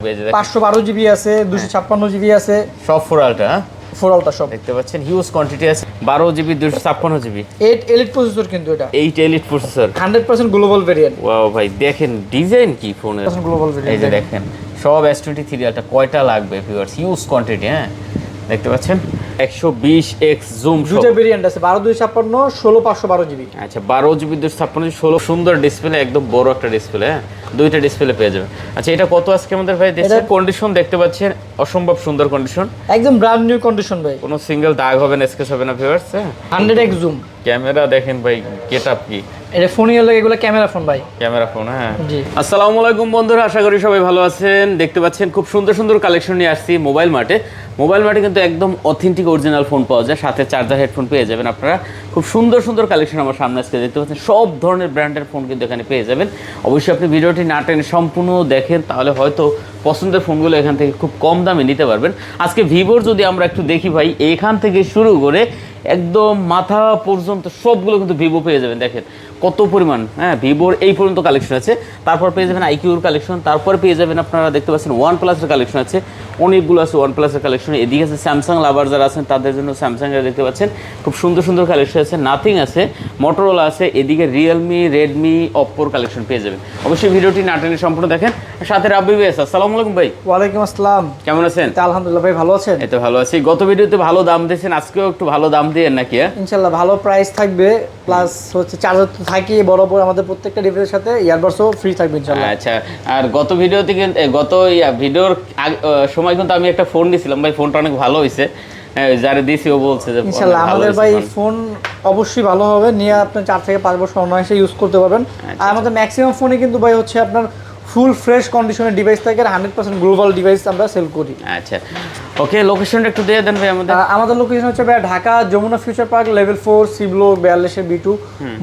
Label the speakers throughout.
Speaker 1: 512 GB আছে, 256 GB আছে,
Speaker 2: সব ফোর আলট্রা। হ্যাঁ,
Speaker 1: ফোর আলট্রা সব
Speaker 2: দেখতে পাচ্ছেন হিউজ কোয়ান্টিটি আছে। 12 জিবি 256 জিবি
Speaker 1: 8 এলিট প্রসেসর, কিন্তু এটা
Speaker 2: 8 elite processor
Speaker 1: 100% global variant.
Speaker 2: Wow ভাই, দেখেন ডিজাইন কি ফোনের,
Speaker 1: গ্লোবাল
Speaker 2: এই
Speaker 1: ভেরিয়েন্ট
Speaker 2: যে দেখেন সব S23 আলট্রা। কয়টা লাগবে ভিউয়ার্স? Huge quantity. হ্যাঁ, দেখতে পাচ্ছেন 120x জুম,
Speaker 1: দুটো ভেরিয়েন্ট আছে, 12 256, 16 512 জিবি।
Speaker 2: আচ্ছা 12 জিবি 256 16, সুন্দর ডিসপ্লে, একদম বড় একটা ডিসপ্লে। হ্যাঁ, দুইটা ডিসপ্লে পেয়ে যাবেন। আচ্ছা এটা কত আজকে আমাদের ভাই দিচ্ছে? কন্ডিশন দেখতে পাচ্ছেন অসম্ভব সুন্দর কন্ডিশন,
Speaker 1: একদম ব্র্যান্ড নিউ কন্ডিশন ভাই,
Speaker 2: কোনো সিঙ্গেল দাগ হবে না, স্কেচ হবে না ভিউয়ার্স। হ্যাঁ,
Speaker 1: 100x জুম
Speaker 2: ক্যামেরা দেখেন ভাই, গেটআপ কি,
Speaker 1: এটা ফোনই হলো, এগুলো ক্যামেরা ফোন ভাই,
Speaker 2: ক্যামেরা ফোন। হ্যাঁ,
Speaker 1: জি।
Speaker 2: আসসালামু আলাইকুম বন্ধুরা, আশা করি সবাই ভালো আছেন। দেখতে পাচ্ছেন খুব সুন্দর সুন্দর কালেকশন নিয়ে আসছি মোবাইল মার্টে। মোবাইল মার্টে কিন্তু একদম অথেন্টিক অরিজিনাল ফোন পাওয়া যায়, সাথে চার্জার হেডফোন পেয়ে যাবেন আপনারা। খুব সুন্দর সুন্দর কালেকশন আমার সামনে আজকে দেখতে পাচ্ছেন, সব ধরনের ব্র্যান্ডের ফোন কিন্তু এখানে পেয়ে যাবেন। অবশ্যই আপনি ভিডিওটি না টেনে সম্পূর্ণ দেখেন, তাহলে হয়তো পছন্দের ফোনগুলো এখান থেকে খুব কম দামে নিতে পারবেন। আজকে ভিভোর যদি আমরা একটু দেখি ভাই, এখান থেকে শুরু করে একদম মাথা পর্যন্ত সবগুলো কিন্তু ভিভো পেয়ে যাবেন। দেখেন কত পরিমাণ, হ্যাঁ ভিভোর এই পর্যন্ত কালেকশন আছে। তারপর পেয়ে যাবেন আইকিউর কালেকশন, তারপর পেয়ে যাবেন আপনারা দেখতে পাচ্ছেন ওয়ান প্লাসের কালেকশন আছে, অনেকগুলো আছে ওয়ান প্লাসের কালেকশন। এদিকে আছে স্যামসাং লাভার যারা আছেন তাদের জন্য স্যামসাংয়ের দেখতে পাচ্ছেন খুব সুন্দর সুন্দর কালেকশন আছে, নাথিং আছে, মোটরোলা আছে, এদিকে রিয়েলমি, রেডমি, অপ্পোর কালেকশন পেয়ে যাবেন। অবশ্যই ভিডিওটি না টেনে সম্পূর্ণ দেখেন। সাথে রাব্বি ভাই আছে। আসসালামু আলাইকুম ভাই।
Speaker 1: ওয়ালাইকুম আসসালাম,
Speaker 2: কেমন আছেন?
Speaker 1: আলহামদুলিল্লাহ ভাই, ভালো আছেন?
Speaker 2: এই তো ভালো আছি। গত ভিডিওতে ভালো দাম দিয়েছেন, আজকেও একটু ভালো দাম দিয়েন নাকি?
Speaker 1: ইনশাআল্লাহ ভালো প্রাইস থাকবে, প্লাস হচ্ছে চার্জার তো থাকি বরাবর আমাদের প্রত্যেকটা ডিভাইসের সাথে, ইয়ারবাডসও ফ্রি থাকবে ইনশাআল্লাহ।
Speaker 2: আচ্ছা, আর গত ভিডিওতে কিন্তু গত ভিডিওর সময় কিন্তু আমি একটা ফোন দিয়েছিলাম ভাই, ফোনটা অনেক ভালো হয়েছে। যারা দিয়েছি ও বলছে যে
Speaker 1: ইনশাআল্লাহ আমাদের ভাই ফোন অবশ্যই ভালো হবে, নিয়ে আপনি 4 থেকে 5 বছর অনায়াসে ইউজ করতে পারবেন। আর আমাদের ম্যাক্সিমাম ফোনে কিন্তু ভাই হচ্ছে আপনার ফুল ফ্রেশ কন্ডিশনের ডিভাইস থাকে, আর 100% গ্লোবাল ডিভাইস আমরা সেল করি।
Speaker 2: আচ্ছা ওকে, লোকেশনটা একটু দিয়ে দেন ভাই আমাদের।
Speaker 1: আমাদের লোকেশন হচ্ছে ভাই Dhaka Jamuna future park level 4 C block 42 B2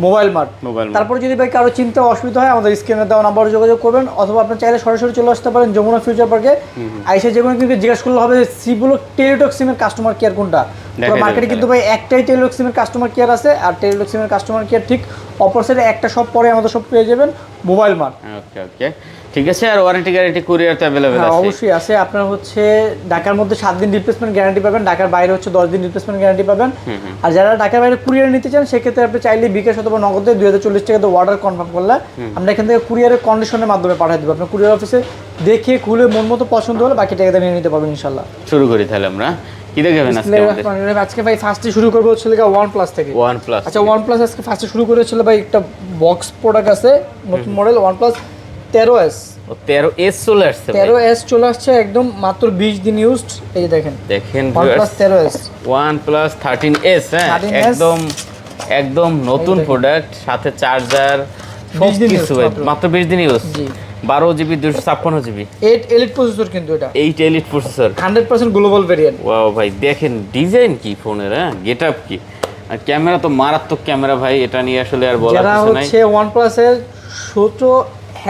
Speaker 1: mobile mart. তারপর যদি ভাই কারো চিন্তা অসুবিধা হয় আমাদের স্ক্রিনে দেওয়া নাম্বারে যোগাযোগ করবেন, অথবা আপনি চাইলে সরাসরি চলে আসতে পারেন যমুনা ফিউচার পার্কে। আইসে যে কোনো কিন্তু জিজ্ঞাসা করলে হবে সি ব্লক টেলিটক সিমের কাস্টমার কেয়ার কোনটা। মার্কেটে কিন্তু ভাই একটাই টেলিটক সিমের কাস্টমার কেয়ার আছে, আর টেলিটক সিমের কাস্টমার কেয়ার ঠিক অপর সাইডে একটা শপ পরে আমাদের সব পেয়ে যাবেন মোবাইল মার্ট।
Speaker 2: ওকে ওকে, ঠিক আছে। আর ওয়ারেন্টি গ্যারান্টি কুরিয়ার তো अवेलेबल আছে?
Speaker 1: অবশ্যই আছে। আপনার হচ্ছে ঢাকার মধ্যে 7 দিন রিপ্লেসমেন্ট গ্যারান্টি পাবেন, ঢাকার বাইরে হচ্ছে 10 দিন রিপ্লেসমেন্ট গ্যারান্টি পাবেন। আর যারা ঢাকার বাইরে কুরিয়ার নিতে চান সেক্ষেত্রে আপনি চাইলে বিকাশ অথবা নগদে 2040 টাকাতে অর্ডার কনফার্ম করলে আমরা এখান থেকে কুরিয়ারের কন্ডিশনের মাধ্যমে পাঠিয়ে দেবো। আপনার কুরিয়ার অফিসে দেখে খুলে মন মতো পছন্দ হলে বাকি টাকাটা নিয়ে নিতে পারবেন ইনশাআল্লাহ।
Speaker 2: শুরু করি তাহলে আমরা। কি দেখাবেন আজকে আমাদের?
Speaker 1: আজকে ভাই ফার্স্টে শুরু করবো হচ্ছে OnePlus থেকে।
Speaker 2: OnePlus,
Speaker 1: আচ্ছা OnePlus আজকে ফার্স্টে শুরু করে হচ্ছে ভাই একটা বক্স প্রোডাক্ট আছে, নতুন মডেল OnePlus 13s।
Speaker 2: 13s চলে আসছে ভাই,
Speaker 1: 13s চলে আসছে একদম মাত্র 20 দিন ইউজড। এই যে দেখেন OnePlus 13s,
Speaker 2: OnePlus 13s। হ্যাঁ, একদম একদম নতুন প্রোডাক্ট, সাথে চার্জার সব কিছু ভাই, মাত্র 20 দিন ইউজ। জি, 12 জিবি 256 জিবি
Speaker 1: 8 এলিট প্রসেসর, কিন্তু এটা
Speaker 2: 8 elite processor
Speaker 1: 100% global variant.
Speaker 2: Wow ভাই, দেখেন ডিজাইন কি ফোনের, হ্যাঁ গেটআপ কি, আর ক্যামেরা তো মারাত্মক ক্যামেরা ভাই, এটা নিয়ে আসলে আর বলার
Speaker 1: যারা
Speaker 2: কিছু নাই।
Speaker 1: হচ্ছে OnePlus এর ছোট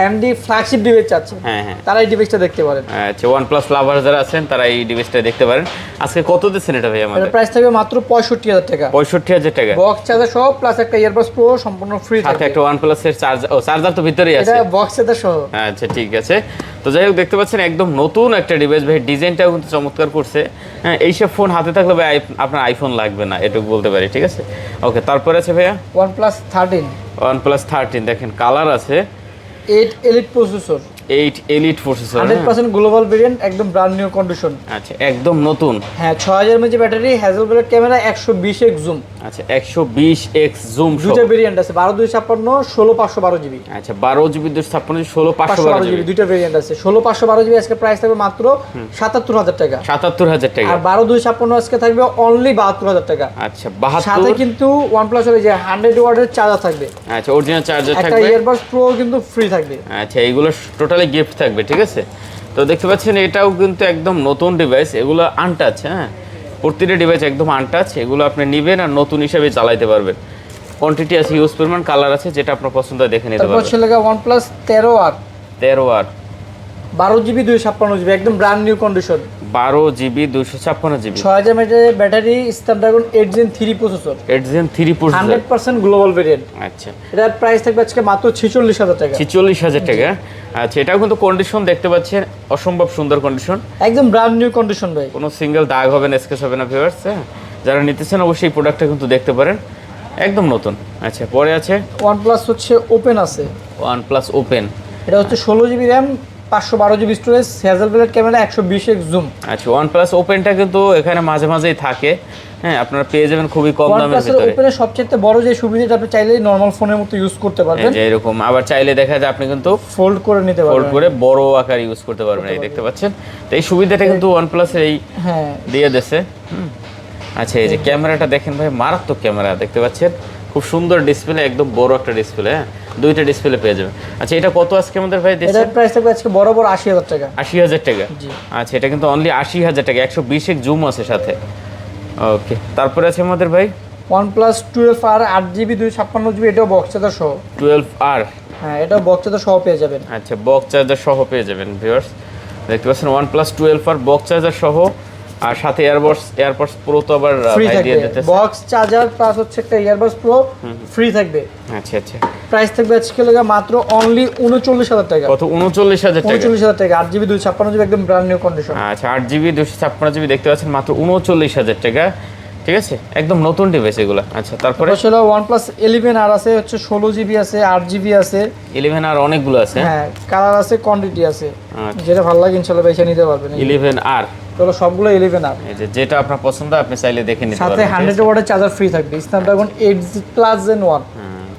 Speaker 1: হ্যান্ডি ফ্ল্যাগশিপ ডিভাইস চাচ্ছেন,
Speaker 2: হ্যাঁ হ্যাঁ,
Speaker 1: তারা এই ডিভাইসটা দেখতে পারেন।
Speaker 2: আচ্ছা OnePlus লাভার যারা আছেন তারা এই ডিভাইসটা দেখতে পারেন। আজকে কত দিচ্ছেন এটা ভাই আমাদের?
Speaker 1: এর প্রাইস থাকবে মাত্র 65,000 টাকা,
Speaker 2: 65,000 টাকা,
Speaker 1: বক্স চার্জার সহ প্লাস একটা ইয়ারবাডস প্রো সম্পূর্ণ ফ্রি
Speaker 2: সাথে
Speaker 1: থাকবে।
Speaker 2: একটা OnePlus এর চার্জার, ও চার্জার তো ভিতরেই আছে,
Speaker 1: এটা বক্স চার্জার সহ।
Speaker 2: আচ্ছা ঠিক আছে। তো যাই হোক দেখতে পাচ্ছেন একদম নতুন একটা ডিভাইস ভাই, ডিজাইনটাও কিন্তু চমৎকার করছে। হ্যাঁ, এইসব ফোন হাতে থাকলে ভাই আপনার আইফোন লাগবে না, এটুকু বলতে পারি। ঠিক আছে, ওকে। তারপর আছে ভাইয়া
Speaker 1: OnePlus 13,
Speaker 2: OnePlus 13, দেখেন কালার আছে,
Speaker 1: 8 elite processor,
Speaker 2: 8 elite processor,
Speaker 1: 100% global variant, একদম ব্র্যান্ড নিউ কন্ডিশন।
Speaker 2: আচ্ছা একদম নতুন।
Speaker 1: হ্যাঁ, 6000 mAh battery, Hasselblad camera, 120x zoom.
Speaker 2: আচ্ছা 120x জুম,
Speaker 1: দুটো ভেরিয়েন্ট আছে, 12 256, 16 512 জিবি।
Speaker 2: আচ্ছা 12 জিবি 256, 16 512 জিবি,
Speaker 1: দুটো ভেরিয়েন্ট আছে। 16 512 জিবি আজকে প্রাইস থাকবে মাত্র 77,000 টাকা,
Speaker 2: 77,000 টাকা।
Speaker 1: আর 12 256 আজকে থাকবে অনলি 72,000 টাকা।
Speaker 2: আচ্ছা 72,
Speaker 1: সাথে কিন্তু OnePlus এর যে 100 ওয়াটের চার্জার থাকবে,
Speaker 2: আচ্ছা অরিজিনাল চার্জার
Speaker 1: একটা
Speaker 2: থাকবে,
Speaker 1: ইয়ারবাডস প্রো কিন্তু ফ্রি থাকবে।
Speaker 2: আচ্ছা এইগুলো টোটালি গিফট থাকবে। ঠিক আছে, তো দেখতে পাচ্ছেন এটাও কিন্তু একদম নতুন ডিভাইস, এগুলো আনটাচ। হ্যাঁ, প্রতিটা ডিভাইস একদম আনটাচ, এগুলো আপনি নেবেন আর নতুন হিসেবে চালাইতে পারবেন। কোয়ান্টিটি আছে হিউজ পরিমাণ, কালার আছে, যেটা আপনার পছন্দ হয় দেখে নিতে
Speaker 1: তারপর
Speaker 2: পারবেন।
Speaker 1: ছিল OnePlus 13R,
Speaker 2: 13R
Speaker 1: 12 GB 256 GB একদম brand new condition.
Speaker 2: 12 GB 256 GB,
Speaker 1: 6000 mAh battery, Snapdragon 8 Gen 3 processor,
Speaker 2: 8 Gen 3 processor,
Speaker 1: 100% global variant.
Speaker 2: আচ্ছা
Speaker 1: এটার প্রাইস থাকবে আজকে মাত্র 46000 টাকা।
Speaker 2: 46000 টাকা। আচ্ছা এটাও কিন্তু কন্ডিশন দেখতে পাচ্ছেন অসম্ভব সুন্দর কন্ডিশন,
Speaker 1: একদম ব্র্যান্ড নিউ কন্ডিশন ভাই।
Speaker 2: কোনো সিঙ্গেল দাগ হবে না, স্কেচ হবে না ভিউয়ার্স। হ্যাঁ, যারা নিতেছেন অবশ্যই এই প্রোডাক্টটা কিন্তু দেখতে পারেন, একদম নতুন। আচ্ছা পরে আছে
Speaker 1: OnePlus হচ্ছে ওপেন আছে,
Speaker 2: OnePlus ওপেন।
Speaker 1: এটা হচ্ছে 16 GB RAM, 512 GB storage, Hasselblad camera, 120x zoom.
Speaker 2: আচ্ছা OnePlus ওপেনটা কিন্তু এখানে মাঝে মাঝেই থাকে, হ্যাঁ আপনারা পেয়ে যাবেন খুবই কম দামের
Speaker 1: OnePlus এর
Speaker 2: ভিতরে।
Speaker 1: ওপেনের সবচেয়ে বড় যে সুবিধাটা, আপনি চাইলে নরমাল ফোনের মতো ইউজ করতে পারবেন,
Speaker 2: যে এরকম আবার চাইলে দেখা যায় আপনি কিন্তু
Speaker 1: ফোল্ড করে নিতে
Speaker 2: ফোল্ড
Speaker 1: পারবেন।
Speaker 2: করে বড় আকার ইউজ করতে পারবেন, এই দেখতে পাচ্ছেন। তো এই সুবিধাটা কিন্তু OnePlus এর এই
Speaker 1: হ্যাঁ
Speaker 2: দিয়ে দিয়েছে। আচ্ছা এই যে ক্যামেরাটা দেখেন ভাই, মারাত্মক ক্যামেরা দেখতে পাচ্ছেন, খুব সুন্দর ডিসপ্লে, একদম বড় একটা ডিসপ্লে। হ্যাঁ, দুইটা ডিসপ্লে পেয়ে যাবেন। আচ্ছা এটা কত আজকে আমাদের ভাই দিচ্ছেন?
Speaker 1: এটার প্রাইস থাকবে আজকে বরাবর 80000 টাকা।
Speaker 2: 80000 টাকা।
Speaker 1: জি।
Speaker 2: আচ্ছা এটা কিন্তু অনলি 80000 টাকা, 120x জুম আছে সাথে। ওকে তারপরে আছে আমাদের ভাই
Speaker 1: OnePlus 12R 8GB 256GB, এটাও বক্স চার্জার সহ।
Speaker 2: 12R।
Speaker 1: হ্যাঁ এটাও বক্স চার্জার সহ পেয়ে যাবেন।
Speaker 2: আচ্ছা বক্স চার্জার সহ পেয়ে যাবেন ভিউয়ার্স, দেখতে পাচ্ছেন OnePlus 12R বক্স চার্জার সহ, আর সাথে এয়ারপডস প্রো তো আবার
Speaker 1: ফ্রি
Speaker 2: ভাই দিয়ে
Speaker 1: থাকবে,
Speaker 2: দিতেছে।
Speaker 1: বক্স চার্জার প্লাস হচ্ছে একটা ইয়ারবাডস প্রো ফ্রি থাকবে।
Speaker 2: আচ্ছা আচ্ছা
Speaker 1: প্রাইস থাকবে আজকে লাগা মাত্র অনলি 39000 টাকা।
Speaker 2: কত? 39000 টাকা।
Speaker 1: 39000 টাকা, 8GB 256GB একদম ব্র্যান্ড নিউ কন্ডিশন।
Speaker 2: আচ্ছা 8GB 256GB দেখতে পাচ্ছেন মাত্র 39000 টাকা, ঠিক আছে একদম নতুন ডিভাইস এগুলো। আচ্ছা তারপরে
Speaker 1: ছিল OnePlus 11R আছে, হচ্ছে 16GB আছে, 8GB আছে,
Speaker 2: 11R অনেকগুলো আছে।
Speaker 1: হ্যাঁ কালার আছে, কোয়ান্টিটি আছে,
Speaker 2: আচ্ছা।
Speaker 1: যেটা ভালো লাগে ইনশাআল্লাহ বেছে নিতে পারবেন।
Speaker 2: 11R
Speaker 1: চলো সবগুলো 11R,
Speaker 2: এই যে যেটা আপনার পছন্দ আপনি চাইলে দেখে নিতে
Speaker 1: সাথে
Speaker 2: পারবেন।
Speaker 1: 100 ওয়াটের চার্জার ফ্রি থাকবে, স্ন্যাপড্রাগন 8 Plus Gen 1।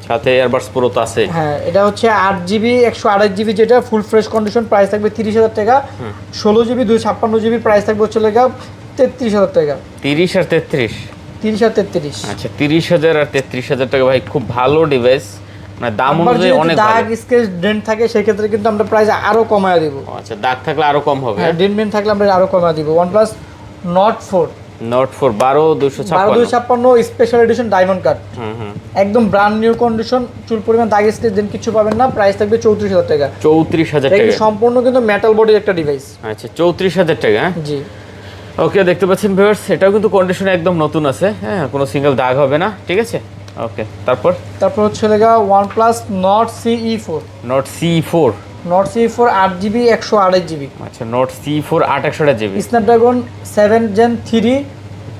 Speaker 2: সাথে এয়ারবাডস প্রো তো আছে।
Speaker 1: হ্যাঁ এটা হচ্ছে 8GB 128GB, যেটা ফুল ফ্রেশ কন্ডিশন, প্রাইস থাকবে 30000 টাকা। 16GB 256GB প্রাইস থাকবে হচ্ছে লেগা 33000 টাকা।
Speaker 2: 30 আর 33।
Speaker 1: 30 আর 33।
Speaker 2: আচ্ছা 30000 আর 33000 টাকা ভাই, খুব ভালো ডিভাইস, মানে দাম
Speaker 1: আবার
Speaker 2: অনুযায়ী
Speaker 1: যদি
Speaker 2: অনেক
Speaker 1: দাগ
Speaker 2: ভালো।
Speaker 1: স্কেচ ডেন্ট থাকে সেই ক্ষেত্রে কিন্তু আমরা প্রাইস আরো কমায় দিব।
Speaker 2: আচ্ছা দাগ থাকলে আরো কম হবে।
Speaker 1: হ্যাঁ ডেন্ট মেন্ট থাকলে আমরা আরো কমায় দিব। OnePlus Nord 4
Speaker 2: Nord 4 12256।
Speaker 1: 12256 special edition diamond cut, একদম ব্র্যান্ড নিউ কন্ডিশন, চুল পরিমাণ দাগ স্কেচ ডেন্ট কিছু পাবেন না। প্রাইস থাকবে 34000 টাকা।
Speaker 2: 34000
Speaker 1: এটা
Speaker 2: টাকা।
Speaker 1: সম্পূর্ণ কিন্তু মেটাল বডির একটা ডিভাইস।
Speaker 2: আচ্ছা 34000 টাকা। হ্যাঁ
Speaker 1: জি
Speaker 2: ওকে দেখতে পাচ্ছেন ভিউয়ার্স, এটাও কিন্তু কন্ডিশন একদম নতুন আছে। হ্যাঁ কোনো সিঙ্গেল দাগ হবে না, ঠিক আছে। ওকে
Speaker 1: তারপর হচ্ছে লেগা OnePlus Nord CE4।
Speaker 2: Nord CE4।
Speaker 1: Nord CE4 8GB 128GB,
Speaker 2: আচ্ছা Nord CE4 828GB।
Speaker 1: Snapdragon 7 Gen 3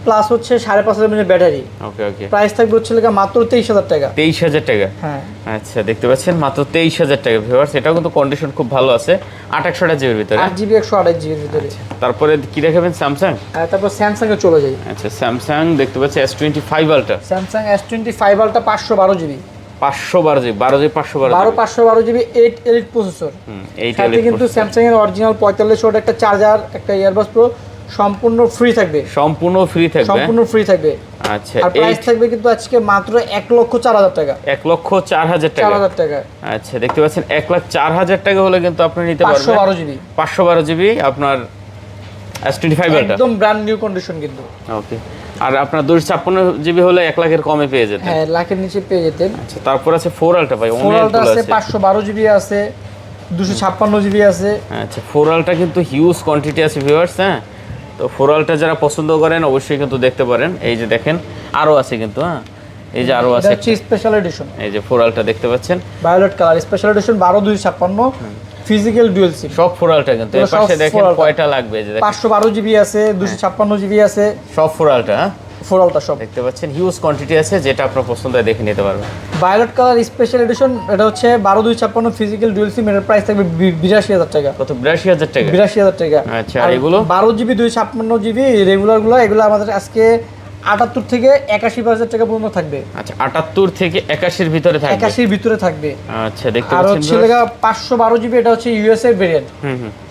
Speaker 1: plus হচ্ছে 5500 mAh ব্যাটারি।
Speaker 2: ওকে ওকে
Speaker 1: প্রাইস থাকবে হচ্ছে লেগা মাত্র 23000 টাকা।
Speaker 2: 23000 টাকা।
Speaker 1: হ্যাঁ
Speaker 2: আচ্ছা দেখতে পাচ্ছেন মাত্র 23000 টাকা ভিউয়ার্স, এটাও কিন্তু কন্ডিশন খুব ভালো আছে, 828GB এর ভিতরে।
Speaker 1: 8GB 128GB এর ভিতরে।
Speaker 2: তারপরে কি দেখাবেন? স্যামসাং।
Speaker 1: আর তারপর স্যামসাং এ চলে যাই।
Speaker 2: আচ্ছা স্যামসাং দেখতে পাচ্ছি S25 Ultra।
Speaker 1: Samsung S25 Ultra 512GB,
Speaker 2: 512GB 12GB 512GB।
Speaker 1: 512GB 8 Elite processor.
Speaker 2: এই
Speaker 1: সাথে কিন্তু স্যামসাং এর অরিজিনাল 45 ওয়াট একটা চার্জার, একটা ইয়ারবাডস প্রো সম্পূর্ণ ফ্রি থাকবে।
Speaker 2: সম্পূর্ণ ফ্রি থাকবে।
Speaker 1: সম্পূর্ণ ফ্রি থাকবে।
Speaker 2: আচ্ছা
Speaker 1: আর প্রাইস থাকবে কিন্তু আজকে মাত্র 1,04,000 টাকা।
Speaker 2: 1,04,000 টাকা।
Speaker 1: 4000 টাকা।
Speaker 2: আচ্ছা দেখতে পাচ্ছেন 1,04,000 টাকা হলে কিন্তু আপনি নিতে পারবেন
Speaker 1: 512GB।
Speaker 2: 512GB আপনার S25 Ultra।
Speaker 1: একদম ব্র্যান্ড নিউ কন্ডিশন কিন্তু।
Speaker 2: ওকে আর আপনার 256GB হলে 1 লাখের কমে পেয়ে যেতেন।
Speaker 1: হ্যাঁ লাখের নিচে পেয়ে যেতেন।
Speaker 2: আচ্ছা তারপর আছে 4 Ultra ভাই,
Speaker 1: 4 Ultra
Speaker 2: অনেকগুলো
Speaker 1: আছে,
Speaker 2: আছে।
Speaker 1: 512GB আছে, 256GB আছে।
Speaker 2: আচ্ছা 4 Ultra কিন্তু হিউজ কোয়ান্টিটি আছে ভিউয়ার্স। হ্যাঁ তো 4 Ultra যারা পছন্দ করেন অবশ্যই কিন্তু দেখতে পারেন, এই যে দেখেন আরো আছে কিন্তু। হ্যাঁ এই যে আরো
Speaker 1: এটা
Speaker 2: আছে,
Speaker 1: হচ্ছে স্পেশাল এডিশন,
Speaker 2: এই যে 4 Ultra দেখতে পাচ্ছেন,
Speaker 1: violet colour special edition 12256 physical dual SIM.
Speaker 2: সব 4 Ultra কিন্তু। এর
Speaker 1: এগুলো সব
Speaker 2: পাশে দেখেন
Speaker 1: 4 Ultra।
Speaker 2: কয়টা লাগবে, এই যে দেখেন
Speaker 1: 512GB আছে, 256GB আছে,
Speaker 2: সব 4 Ultra। হ্যাঁ
Speaker 1: 4 Ultra সব।
Speaker 2: দেখতে পাচ্ছেন হিউজ কোয়ান্টিটি আছে, যেটা আপনার পছন্দ হয় দেখে নিতে পারবেন।
Speaker 1: ভায়োলেট কালার স্পেশাল এডিশন, এটা হচ্ছে 12256 ফিজিক্যাল ডুয়াল সিম, এর প্রাইস থাকবে 82000 টাকা।
Speaker 2: কত? 82000 টাকা।
Speaker 1: 82000 টাকা।
Speaker 2: আচ্ছা আর এগুলো
Speaker 1: 12GB 256GB রেগুলার গুলো, এগুলো আমাদের আজকে 78 থেকে 81000 টাকা পর্যন্ত থাকবে।
Speaker 2: আচ্ছা 78 থেকে 81 এর ভিতরে থাকবে।
Speaker 1: 81 এর ভিতরে থাকবে।
Speaker 2: আচ্ছা দেখতে
Speaker 1: আর
Speaker 2: পাচ্ছেন
Speaker 1: হচ্ছে লাগা 512GB, এটা হচ্ছে ইউএস এর ভেরিয়েন্ট,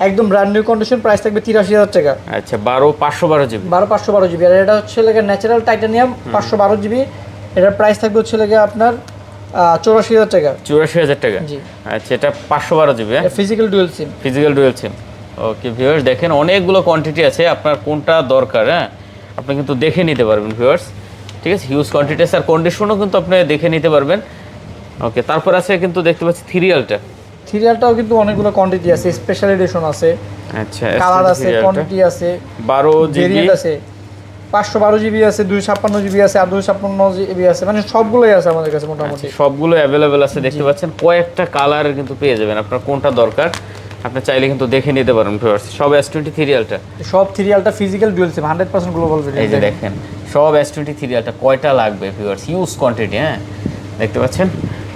Speaker 1: একদম ব্র্যান্ড নিউ কন্ডিশন, প্রাইস থাকবে 83000 টাকা।
Speaker 2: আচ্ছা 512GB।
Speaker 1: 512GB। আর এটা হচ্ছে লাগা ন্যাচারাল টাইটানিয়াম 512GB, এটার প্রাইস থাকবে হচ্ছে লাগা আপনার 84000 টাকা।
Speaker 2: 84000 টাকা।
Speaker 1: জি।
Speaker 2: আচ্ছা এটা 512GB।
Speaker 1: Physical dual SIM.
Speaker 2: Physical dual সিম। ওকে ভিউয়ার্স দেখেন অনেকগুলো কোয়ান্টিটি আছে, আপনার কোনটা দরকার হ্যাঁ আপনি কিন্তু দেখে নিতে পারবেন ভিউয়ার্স, ঠিক আছে। হিউজ কোয়ান্টিটি আছে আর কন্ডিশনও কিন্তু আপনি দেখে নিতে পারবেন। ওকে তারপর আছে কিন্তু দেখতে পাচ্ছি 3 Ultra।
Speaker 1: সিরিয়ালটাও কিন্তু অনেকগুলো কোয়ান্টিটি আছে, স্পেশাল এডিশন আছে,
Speaker 2: আচ্ছা
Speaker 1: কালার আছে, কোয়ান্টিটি আছে,
Speaker 2: 12 জিবি
Speaker 1: ভেরিয়েন্ট আছে, 512 জিবি আছে, 256 জিবি আছে, আর 256 জিবি আছে, মানে সবগুলোই আছে আমাদের কাছে মোটামুটি।
Speaker 2: সবগুলো অ্যাভেলেবেল আছে, দেখতে পাচ্ছেন কয়েকটা কালারের কিন্তু পেয়ে যাবেন। আপনার কোনটা দরকার আপনি চাইলে কিন্তু দেখে নিতে পারেন ভিউয়ার্স। সব S23 রিয়ালটা,
Speaker 1: সব সিরিয়ালটা ফিজিক্যাল ডুয়াল সিম 100% গ্লোবাল
Speaker 2: এই যে
Speaker 1: ভেরিয়েন্ট।
Speaker 2: দেখেন সব S23 রিয়ালটা কয়টা লাগবে ভিউয়ার্স, হিউজ কোয়ান্টিটি। হ্যাঁ দেখতে পাচ্ছেন।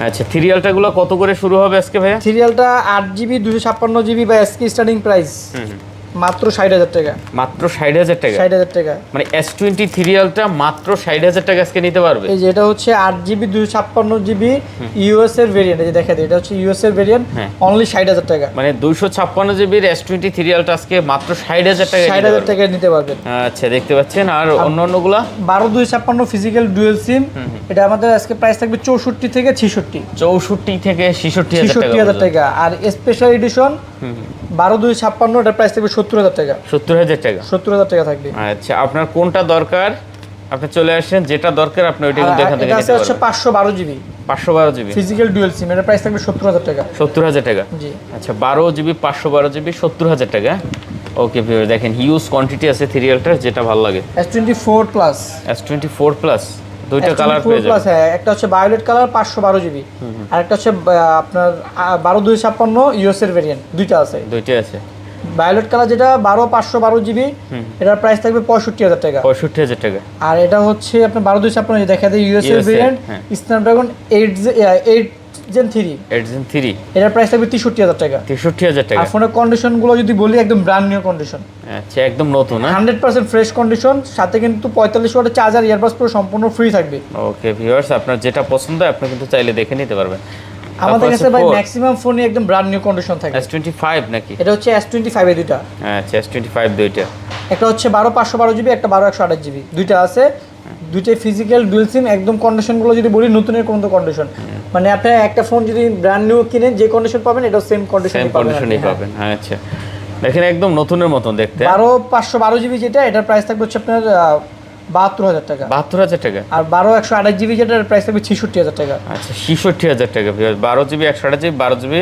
Speaker 2: আচ্ছা সিরিয়ালটাগুলো কত করে শুরু হবে আজকে ভাইয়া?
Speaker 1: সিরিয়ালটা 8 জিবি 256 জিবি বা আজকে স্টার্টিং প্রাইস মাত্র 60,000 টাকা।
Speaker 2: মাত্র 60,000 টাকা?
Speaker 1: 60,000 টাকা,
Speaker 2: মানে S23 রিয়ালটা মাত্র 60,000 টাকা আজকে নিতে পারবে।
Speaker 1: এই যে এটা হচ্ছে 8 জিবি 256 জিবি ইউএস এর ভেরিয়েন্ট, এই যে দেখা দিই এটা হচ্ছে ইউএস এর ভেরিয়েন্ট, অনলি 60,000 টাকা।
Speaker 2: মানে 256 জিবির S23 রিয়ালটা আজকে মাত্র 60,000 টাকা,
Speaker 1: 60,000 টাকায় নিতে পারবেন।
Speaker 2: আচ্ছা দেখতে পাচ্ছেন। আর অন্যান্যগুলা
Speaker 1: 12 256 ফিজিক্যাল ডুয়াল সিম, এটা আমাদের আজকে প্রাইস থাকবে 64 থেকে 66।
Speaker 2: 64 থেকে 66,000
Speaker 1: টাকা। আর স্পেশাল এডিশন 12 256 এটার প্রাইস থাকবে 70,000 টাকা।
Speaker 2: 70,000 টাকা?
Speaker 1: 70,000 টাকা থাকবে।
Speaker 2: আচ্ছা আপনার কোনটা দরকার আপনি চলে আসেন, যেটা দরকার আপনি ওইটা কিন্তু এখান থেকে
Speaker 1: এটা
Speaker 2: নিতে
Speaker 1: হচ্ছে
Speaker 2: পারবেন।
Speaker 1: 512 জিবি
Speaker 2: 512 জিবি
Speaker 1: ফিজিক্যাল ডুয়াল সিম, এটার প্রাইস থাকবে 70,000 টাকা।
Speaker 2: 70,000 টাকা?
Speaker 1: জি।
Speaker 2: আচ্ছা 12 জিবি 512 জিবি 70,000 টাকা। ওকে ভিউয়ার দেখেন হিউজ কোয়ান্টিটি আছে সিরিয়ালটার, যেটা ভালো লাগে।
Speaker 1: S24 প্লাস,
Speaker 2: S24 প্লাস দুইটা কালার পেয়ে
Speaker 1: প্লাস,
Speaker 2: যাবেন।
Speaker 1: হ্যাঁ একটা হচ্ছে ভায়োলেট কালার 512 জিবি, আর একটা হচ্ছে আপনার 12 256 ইউএস এর ভেরিয়েন্ট, দুইটা আছে।
Speaker 2: দুইটাই আছে।
Speaker 1: ভায়োলেট কালার যেটা 12 512 জিবি, এটার প্রাইস থাকবে 65,000 টাকা।
Speaker 2: 65,000 টাকা।
Speaker 1: আর এটা হচ্ছে আপনার 12 256 দেখা যায় ইউএস এর
Speaker 2: USA,
Speaker 1: ভেরিয়েন্ট,
Speaker 2: হ্যাঁ।
Speaker 1: স্ন্যাপড্রাগন 8 Gen 3,
Speaker 2: 8 Gen 3
Speaker 1: এটার প্রাইস থাকবে 63,000 টাকা।
Speaker 2: 63,000 টাকা।
Speaker 1: আর ফোনের কন্ডিশন গুলো যদি বলি একদম ব্র্যান্ড নিউ কন্ডিশন,
Speaker 2: আচ্ছা একদম নতুন।
Speaker 1: 100% ফ্রেশ কন্ডিশন, সাথে কিন্তু 45 ওয়াটের চার্জার ইয়ারবাডস পুরো সম্পূর্ণ ফ্রি থাকবে।
Speaker 2: ওকে ভিউয়ার্স আপনার যেটা পছন্দ হয় আপনি কিন্তু চাইলে দেখে নিতে পারবেন।
Speaker 1: আমাদের কাছে ভাই ম্যাক্সিমাম ফোনই একদম ব্র্যান্ড নিউ কন্ডিশন থাকে।
Speaker 2: S25 নাকি?
Speaker 1: এটা হচ্ছে S25 এর দুইটা,
Speaker 2: আচ্ছা S25 দুইটা।
Speaker 1: একটা হচ্ছে 12 512 জিবি, একটা 12 128 জিবি, দুইটা আছে। দুইটাই ফিজিক্যাল ডুয়াল সিম, একদম কন্ডিশনগুলো যদি বলি নতুনের কোনো কন্ডিশন, মানে আপনি একটা ফোন যদি ব্র্যান্ড নিউ কিনেন যে কন্ডিশন পাবেন এটাও সেম কন্ডিশনই
Speaker 2: পাবেন। হ্যাঁ আচ্ছা দেখেন একদম নতুনের মতন দেখতে।
Speaker 1: 12 512 জিবি যেটা, এটার প্রাইস থাকবে হচ্ছে আপনার 72,000 টাকা।
Speaker 2: 72,000 টাকা।
Speaker 1: আর 12 128 জিবি যেটার প্রাইস থাকবে 66,000 টাকা।
Speaker 2: আচ্ছা 66,000 টাকা। 12 GB 128 GB 12 GB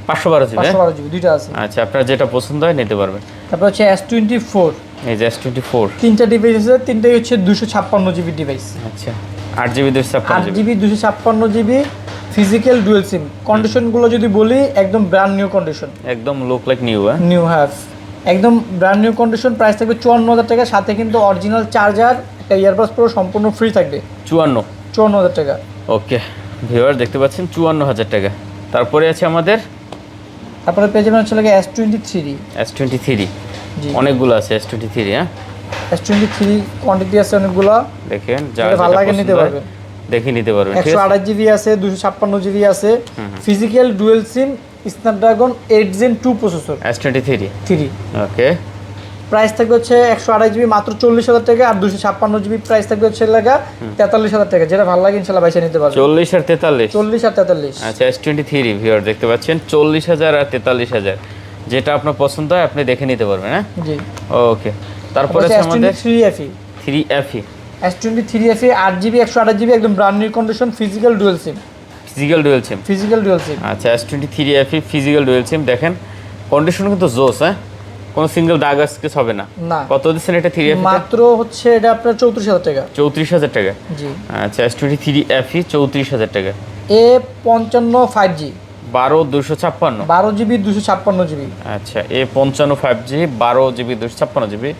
Speaker 2: 512 GB.
Speaker 1: 512 GB দুইটা আছে।
Speaker 2: আচ্ছা আপনার যেটা পছন্দ হয় নিতে পারবেন।
Speaker 1: তারপর হচ্ছে S24,
Speaker 2: এই যে S24
Speaker 1: তিনটা ডিভাইস আছে, তিনটাই হচ্ছে 256 জিবি ডিভাইস।
Speaker 2: আচ্ছা 8 GB 256
Speaker 1: 8
Speaker 2: GB.
Speaker 1: GB 256 GB physical dual SIM, কন্ডিশনগুলো যদি বলি একদম ব্র্যান্ড নিউ কন্ডিশন,
Speaker 2: একদম look like new.
Speaker 1: New have একদম ব্র্যান্ড নিউ কন্ডিশন, প্রাইস থাকবে 54,000 টাকা, সাথে কিন্তু অরিজিনাল চার্জার, একটা ইয়ারবাডস পুরো সম্পূর্ণ ফ্রি থাকবে। 54,000 টাকা।
Speaker 2: ওকে ভিউয়ার দেখতে পাচ্ছেন 54,000 টাকা। তারপরে আছে আমাদের,
Speaker 1: তারপরে পেয়ে যাবেন হচ্ছে লাগে S23।
Speaker 2: S23
Speaker 1: জি,
Speaker 2: অনেকগুলো আছে S23। হ্যাঁ
Speaker 1: S23 কোয়ান্টিটি আছে অনেকগুলো,
Speaker 2: দেখেন
Speaker 1: যেটা ভালো লাগে নিতে পারবেন,
Speaker 2: দেখে নিতে পারবেন। ঠিক আছে
Speaker 1: 128 জিবি আছে, 256 জিবি আছে, physical dual SIM, Snapdragon 8 Gen 2 processor
Speaker 2: S23। Okay
Speaker 1: price থাকবে হচ্ছে 128 জিবি মাত্র 40,000 টাকা, আর 256 জিবি প্রাইস থাকবে হচ্ছে লাগা 43,000 টাকা। যেটা ভালো লাগে ইনশাআল্লাহ বাইসে নিতে পারবেন।
Speaker 2: 40 আর 43।
Speaker 1: 40 আর 43।
Speaker 2: আচ্ছা S23 ভিউয়ার দেখতে পাচ্ছেন 40,000 আর 43,000, যেটা আপনার পছন্দ হয় আপনি দেখে নিতে পারবেন। হ্যাঁ
Speaker 1: জি।
Speaker 2: ওকে তারপরে আছে আমাদের
Speaker 1: 3FE
Speaker 2: 3FE।
Speaker 1: S23FE 8 GB 128 GB একদম brand new condition, physical dual SIM.
Speaker 2: Physical dual SIM. আচ্ছা S23FE ফিজিক্যাল ডুয়াল সিম দেখেন কন্ডিশন কিন্তু জোস। হ্যাঁ কোনো সিঙ্গেল দাগ স্কেচ হবে না। কত দিচ্ছেন এটা 3FE?
Speaker 1: মাত্র হচ্ছে এটা আপনার 34,000 টাকা।
Speaker 2: 34,000 টাকা।
Speaker 1: জি।
Speaker 2: আচ্ছা S23FE 34,000 টাকা।
Speaker 1: A55 5G
Speaker 2: 12 256
Speaker 1: 12 GB 256 GB.
Speaker 2: আচ্ছা A55 5G 12 জিবি 256 জিবি